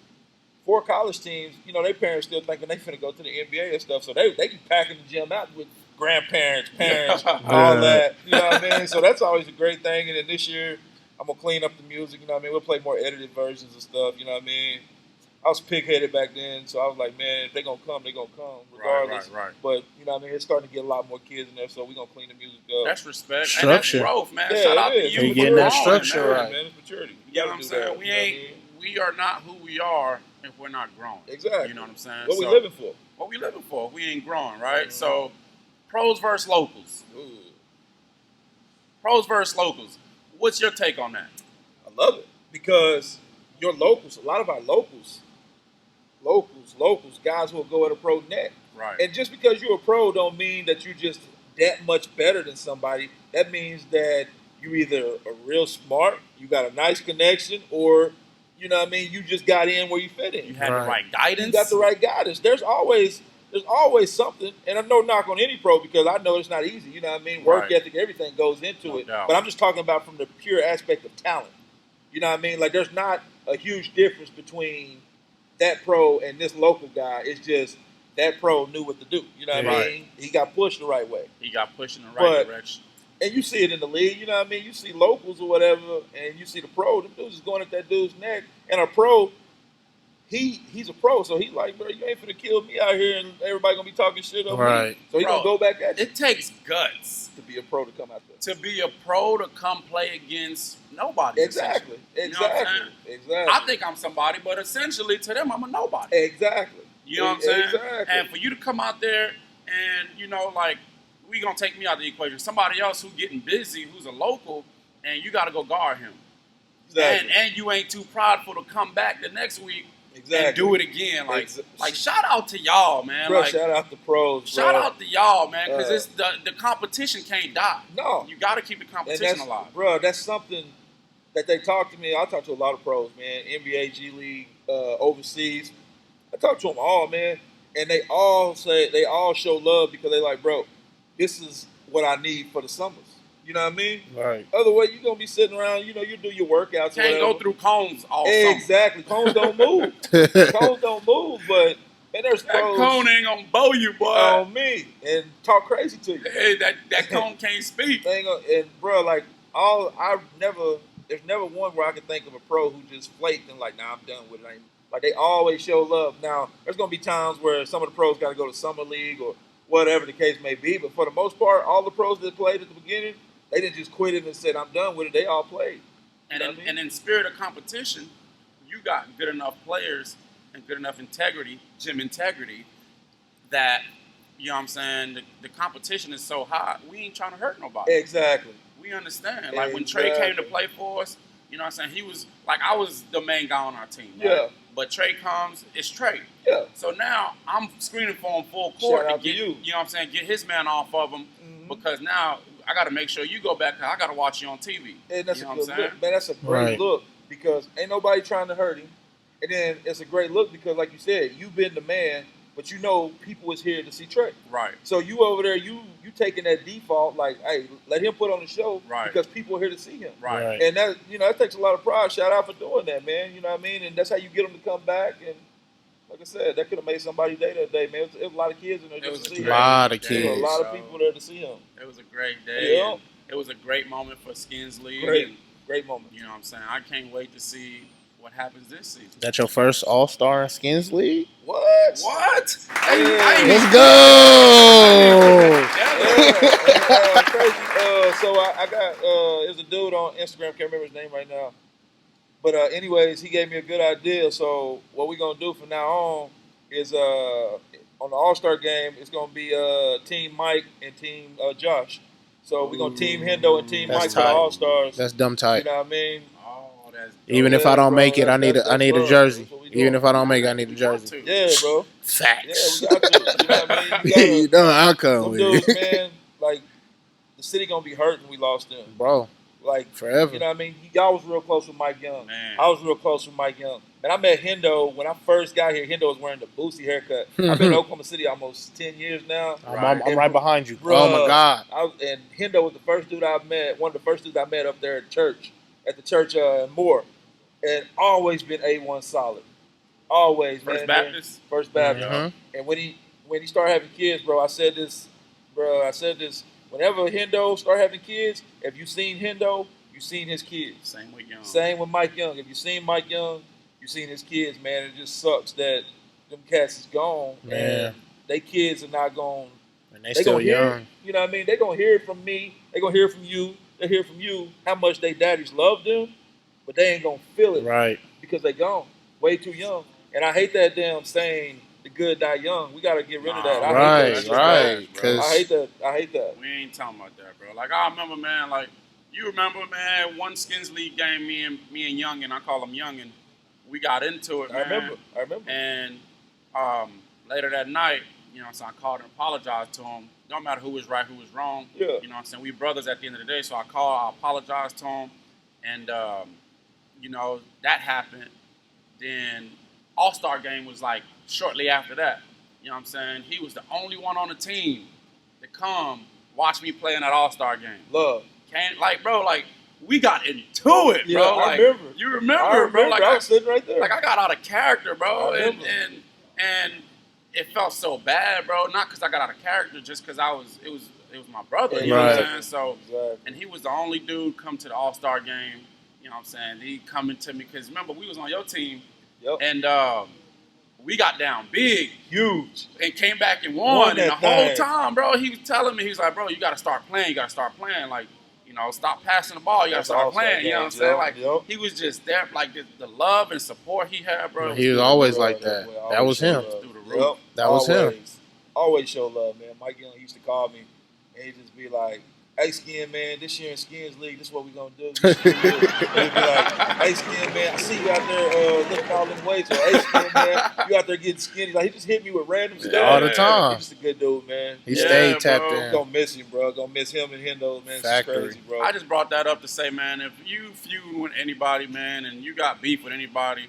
4 college teams, you know, their parents still thinking they finna go to the NBA and stuff. So they be packing the gym out with grandparents, parents, all that. You know what I mean? So that's always a great thing. And then this year, I'm gonna clean up the music. You know what I mean? We'll play more edited versions of stuff. You know what I mean? I was pig-headed back then, so I was like, man, if they're gonna come, they're gonna come, regardless. Right. But you know what I mean? It's starting to get a lot more kids in there, so we're gonna clean the music up. That's respect. Structure. And that's growth, man. Yeah, Shout out it to is. you. You're for getting that growing, structure man. right. Man, it's maturity. You know what I'm do saying? that, We you know what I ain't. mean? We are not who we are if we're not growing. Exactly. You know what I'm saying? What we living for? What we living for? We ain't growing, right? Mhm. So, pros versus locals. Ooh, Pros versus locals. What's your take on that? I love it because your locals, a lot of our locals, guys who will go at a pro net. Right. And just because you're a pro don't mean that you're just that much better than somebody. That means that you're either a real smart, you got a nice connection, or you know what I mean, you just got in where you fit in. You had Right. the right guidance. You got the right guidance. There's always something, and I'm no knock on any pro because I know it's not easy. You know what I mean? Work Right. ethic, everything goes into No it. doubt. But I'm just talking about from the pure aspect of talent. You know what I mean? Like there's not a huge difference between that pro and this local guy. It's just that pro knew what to do. You know what I Right. mean? He got pushed the right way. He got pushed in the right But- direction. And you see it in the league, you know what I mean? You see locals or whatever, and you see the pro, them dudes is going at that dude's neck. And a pro, he's a pro, so he's like, bro, you ain't finna kill me out here and everybody gonna be talking shit on me. Right. So he Bro, gonna go back at you It takes guts to be a pro to come out there. to be a pro to come play against nobody. Exactly. essentially. You know what I'm Exactly. saying? Exactly. I think I'm somebody, but essentially to them, I'm a nobody. Exactly. You know what I'm saying? Exactly. And for you to come out there and, you know, like, we going to take me out of the equation. Somebody else who's getting busy, who's a local, and you got to go guard him. Exactly. And you ain't too prideful to come back the next week Exactly. and do it again. Like, Exa- like shout out to y'all, man. Bro, like, shout out to pros, bro. shout out to y'all, man, because Uh, it's the competition can't die. No. You got to keep the And competition that's, alive. bro, that's something that they talk to me. I talk to a lot of pros, man. NBA, G League, overseas. I talk to them all, man. And they all show love because they like, bro, this is what I need for the summers. You know what I mean? Right. Otherwise, you're going to be sitting around, you know, you do your workouts or Can't whatever. go through cones all summer. Exactly. Cones don't move. Cones don't move, but, man, there's That pros cone ain't going to bow you, boy. on me and talk crazy to you. Hey, that cone can't speak. Thing, and bro, like there's never one where I can think of a pro who just flaked and like, nah, I'm done with it. Like they always show love. Now there's gonna be times where some of the pros got to go to summer league or whatever the case may be, but for the most part, all the pros that played at the beginning, they didn't just quit it and said, I'm done with it. They all played. And You know in, what I mean? and in spirit of competition, you got good enough players and good enough gym integrity, that, you know what I'm saying, the competition is so high, we ain't trying to hurt nobody. Exactly. We understand. Like when Trey came to play for us, you know what I'm saying, he was, like I was the main guy on our team. Right? Yeah. But Trey comes, it's Trey. Yeah. So now I'm screening for him full court Shout out to to get, you. know what I'm saying, get his man off of him, Mhm. because now I got to make sure you go back, 'cause I got to watch you on TV. And that's You a know good what I'm saying? look. Man, that's a great Right. look because ain't nobody trying to hurt him. And then it's a great look because, like you said, you've been the man, but you know people is here to see Trey. Right. So you over there, you taking that default, like, hey, let him put on the show Right. because people are here to see him. Right. Right. And that, you know, that takes a lot of pride. Shout out for doing that, man. You know what I mean? And that's how you get them to come back. And like I said, that could have made somebody's day that day, man. It was a lot of kids in there It just was to a see great him. Lot of day, There were a kids. lot of so people there to see him. It was a great day. Yeah. And it was a great moment for Skinz League. Great, And, great moment. you know what I'm saying? I can't wait to see what happens this season. That your first All-Star in Skins League? What? What? Yeah. Let's go! Yeah, crazy. So I got there's a dude on Instagram, can't remember his name right now. But anyways, he gave me a good idea. So what we're gonna do from now on is on the All-Star game, it's gonna be Team Mike and Team Josh. So we're gonna Team Hendo and Team That's Mike for the tight. All-Stars. That's dumb You tight. know what I mean? Oh, that's Even if Yeah, I don't bro, make it, I need a that's jersey. what we Even doing. if I don't make it, I need a You got jersey. to. Yeah, bro. Facts. Yeah, we got to. You know what I mean? You You gotta, know I'll come them with dudes, you. man, like the city gonna be hurt when we lost them. Bro, Like forever. you know what I mean? Y'all was real close with Mike Young. Man. I was real close with Mike Young. And I met Hendo when I first got here. Hendo was wearing the Boosie haircut. I've been in Oklahoma City almost 10 years now. I'm right behind you. Bruh, Oh my God. And Hendo was the first dude I met, one of the first dudes I met up there at the church in Moore. And always been A1 solid. Always, First man. Baptist? First Baptist. Mhm. And when he started having kids, bro, I said this, whenever Hendo start having kids, if you seen Hendo, you You seen his kids. Same with Young. Same with Mike Young. If you seen Mike Young, you seen his kids, man. It just sucks that them cats is gone, and they kids are not going. And they still gonna hear young. it, you know what I mean? They gonna hear it from me. They gonna hear it from you. They hear from you how much they daddies love them, but they ain't gonna feel it Right. because they gone way too young. And I hate that damn saying the good die young. We gotta get rid of that. I hate that shit, Right. bro. I hate that. I hate that. We ain't talking about that, bro. Like I remember, man. Like you remember, man. One Skinz League game, me and Youngin, I call him Youngin. We got into it, man. I remember. And later that night, you know what I'm saying, I called and apologized to him. Don't matter who was right, who was wrong. Yeah. You know what I'm saying? We brothers at the end of the day. So I apologized to him. And, you know, that happened. Then All-Star game was like shortly after that. You know what I'm saying? He was the only one on the team to come watch me play in that All-Star game. Love. Like, bro, like, we got into it, Yeah, bro. I Like, remember. You remember, bro? Like, I was sitting right there. like I got out of character, bro, I remember. and it felt so bad, bro. Not because I got out of character, just because it was my brother. You know what I'm saying? So, and he was the only dude come to the All-Star game. You know what I'm saying? He coming to me because remember we was on your team, and we got down big, huge, and came back and won. And the whole thing. time, bro, he was telling me, he was like, bro, you got to start playing. You got to start playing. Like, you know, stop passing the ball. You got to start playing. You know what I'm saying? Like, he was just there, like the love and support he had, bro. He was always like that. That was him. That was him. Always show love, man. Mike Young used to call me, and he'd just be like, "Hey, Skin, man, this year in Skinz League, this is what we gonna do." He'd be like, "Hey, Skin, man, I see you out there lifting all them weights." Or, "Hey, Skin, man, you out there getting skinny." Like, he just hit me with random stuff. All the time. He's just a good dude, man. He stayed tapped bro. in. Gonna miss him, bro. Gonna miss him and Hendo, man. It's crazy, bro. I just brought that up to say, man, if you feud with anybody, man, and you got beef with anybody,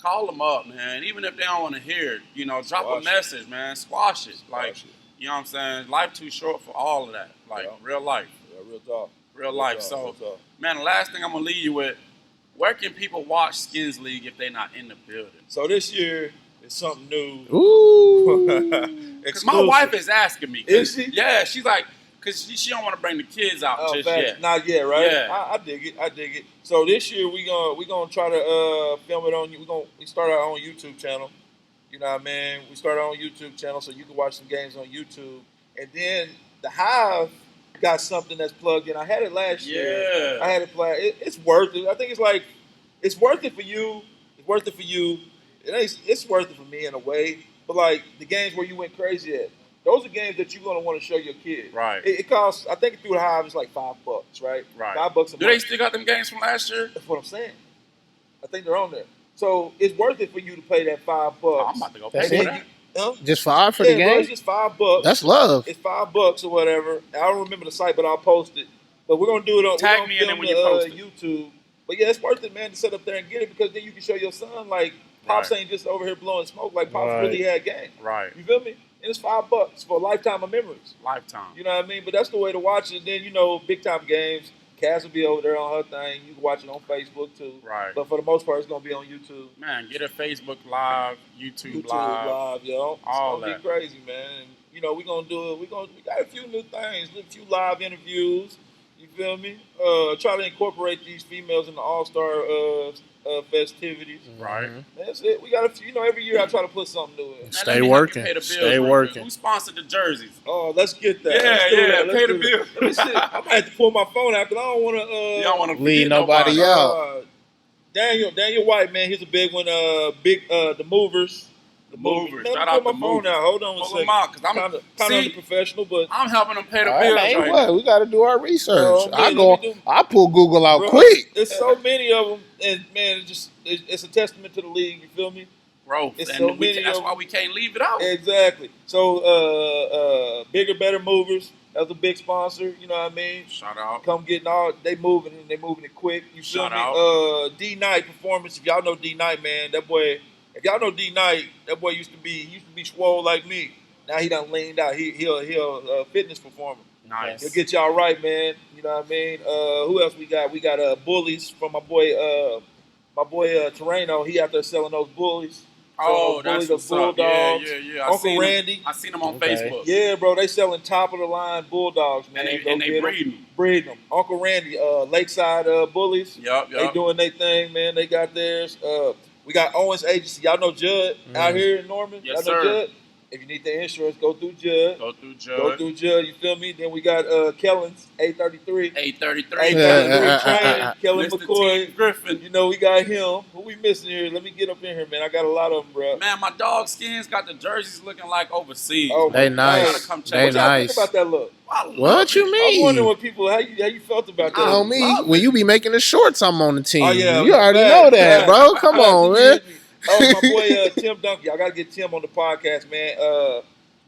call them up, man. Even if they don't want to hear it, you know, drop a message, man. Squash it. Like, you know what I'm saying? Life too short for all of that. Like, real life. Real talk. Real life. So, man, the last thing I'm going to leave you with, where can people watch Skinz League if they're not in the building? So this year is something new. Ooh. Because my wife is asking me. Is she? Yeah, she's like, because she don't want to bring the kids out just yet. Not yet, right? Yeah. I dig it. So this year we gonna try to film it on. We start our own YouTube channel. You know what I mean? We start our own YouTube channel so you can watch some games on YouTube. And then the Hive got something that's plugged in. I had it last year. Yeah. I had it plugged. It's worth it. I think it's worth it for you. It's worth it for you. It's worth it for me in a way. But like the games where you went crazy at, those are games that you're gonna want to show your kid. Right. It costs. I think through the Hive it's like $5, right? Right. $5 a month. Do they still got them games from last year? That's what I'm saying. I think they're on there. So it's worth it for you to pay that $5. Oh, I'm about to go pay That's for it? that. Just $5 for the Bro, game? it's just $5. That's love. It's $5 or whatever. I don't remember the site, but I'll post it. But we're gonna do it on. Tag me in it when you post it. YouTube. But yeah, it's worth it, man, to sit up there and get it because then you can show your son like Pops ain't just over here blowing smoke. Like Pops really had game. Right. You feel me? And it's $5 for a lifetime of memories. Lifetime. You know what I mean? But that's the way to watch it. Then, you know, big time games. Cass will be over there on her thing. You can watch it on Facebook too. Right. But for the most part, it's gonna be on YouTube. Man, get a Facebook Live, YouTube Live, Live. yo. All it's gonna that. be crazy, man. And, you know, we got a few new things, a few live interviews. You feel me? Try to incorporate these females in the All-Star festivities. Right. That's it. We got a few. You know, every year I try to put something new in. Now, Stay let me help you working. pay the bills Stay real quick. working. Who sponsored the jerseys? Oh, let's get that. Yeah, Let's do yeah, that. Let's pay do the that. bill. Let me see. I might have to pull my phone out because I don't want to. You don't want to leave nobody out. Daniel White, man, he's a big one. The Movers. The Movers. Man, Shout let out me the pull my phone Movers. out. Hold on a Pull second. them out, 'cause I'm kind of see, unprofessional, but I'm helping them pay the All bills right, right what? now. We got to do our research. man, I pull Google out bro, quick. There's so many of them, and man, it's a testament to the league. You feel me? Growth. It's And so we many can, that's of why we can't leave it out. Exactly. So, Bigger, Better Movers. That's a big sponsor. You know what I mean? Shout out. Come getting all. They moving and they moving it quick. You feel Shout me? out. D Knight Performance. If y'all know D Knight, man, that boy. If y'all know D Knight, that boy used to be swole like me. Now he done leaned out. He'll a fitness performer. Nice. He'll get y'all right, man. You know what I mean? Who else we got? We got Bullies from my boy Terreno. He out there selling those bullies. Oh, Bully that's the what's up. Yeah, Bulldogs. yeah. Uncle Randy. I seen him on Okay. Facebook. Yeah, bro, they selling top of the line Bulldogs, man. And Go they get 'em. breeding them. Breeding them. Uncle Randy, Lakeside Bullies. Yup. They doing their thing, man. They got theirs. We got Owens Agency. Y'all know Judd out here in Norman? Yes, Y'all know sir. Judd? If you need the insurance, go through Judd. Go through Go Judd. through Judd, you feel me? Then we got Kellen's, 833. 833. 833 training, Kellen Mr. McCoy. T. Griffin. You know, we got him. Who we missing here? Let me get up in here, man. I got a lot of them, bro. Man, my dog Skinz got the jerseys looking like overseas. Oh, They my nice. God. Gotta come check They What y'all nice. think about that look? I love What you it. I'm mean? wondering what people, how you felt about that. You know me. love When it. you be making the shorts, I'm on the team. Oh, yeah. You already Fact, know that, fact. bro. Come on, man. Oh, my boy Tim Duncan. I got to get Tim on the podcast, man.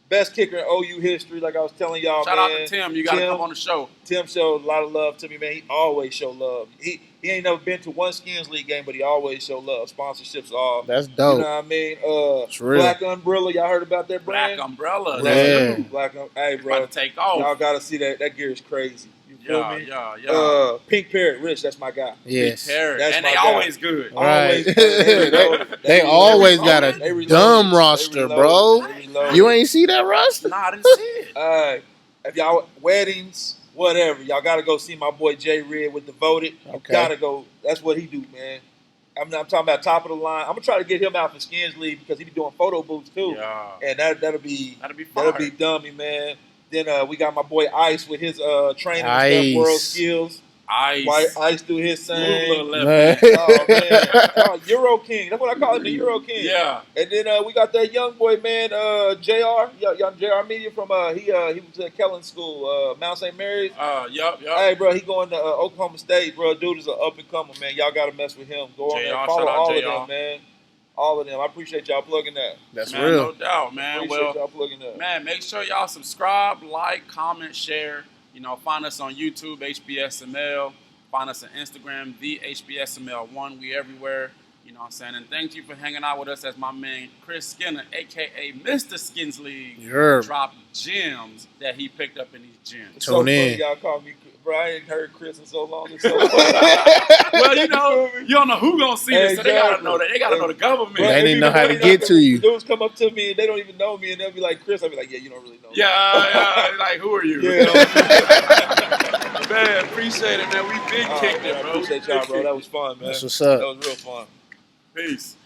Best kicker in OU history, like I was telling y'all, Shout man. out to Tim. You got to come on the show. Tim showed a lot of love to me, man. He always show love. He ain't never been to one Skinz League game, but he always show love. Sponsorships all. That's dope. You know what I mean? It's real. Black Umbrella. Y'all heard about that Black brand? Umbrella. Yeah. Hey, It's bro. about to take off. Y'all got to see that. That gear is crazy. You feel me? Yeah. Pink Parrot, Rich. That's my guy. Yes. That's And my they guy. always good. Right. Always, they reloaded. They always got They a reloaded. dumb They roster, reloaded. bro. They reloaded. You ain't see that roster? Nah, I didn't see it. If y'all weddings, whatever, y'all gotta go see my boy Jay Red with Devoted. Okay. Gotta go. That's what he do, man. I'm talking about top of the line. I'm gonna try to get him out for Skinz League because he be doing photo booths too. Yeah. And that'll be fire. dummy, man. Then we got my boy Ice with his training and Ice. stuff, world skills. Ice. Ice do his Smooth little thing. left. Oh man, Euro King. That's what I call him, the Euro King. Yeah. And then we got that young boy, man, Jr. Young Jr. Media from he was at Kellen School, Mount St. Mary's. Yup. Hey, bro, he going to Oklahoma State, bro. Dude is an up and comer, man. Y'all got to mess with him. Go on there, JR, follow shout out all JR. of them, man. All of them. I appreciate y'all plugging that. That's Man, real. no doubt, man. Appreciate y'all plugging that. Man, make sure y'all subscribe, like, comment, share. You know, find us on YouTube, HBSML. Find us on Instagram, the HBSML1. We everywhere. You know what I'm saying? And thank you for hanging out with us as my man Chris Skinner, a.k.a. Mr. Skinz League, dropped gems that he picked up in these gyms. It's so Tune in. funny y'all call me, bro. I ain't heard Chris in so long. It's so Well, you don't know who gonna see this, so they gotta know that. They gotta know the government. Bro, They didn't know how to get to you. Dudes come up to me and they don't even know me, and they'll be like, Chris. I'll be like, yeah, you don't really know me. Yeah, like who are you? Yeah. Man, appreciate it, man. We big kicked man, it, bro. I appreciate y'all, bro. That was fun, man. That's what's up. That was real fun. Peace.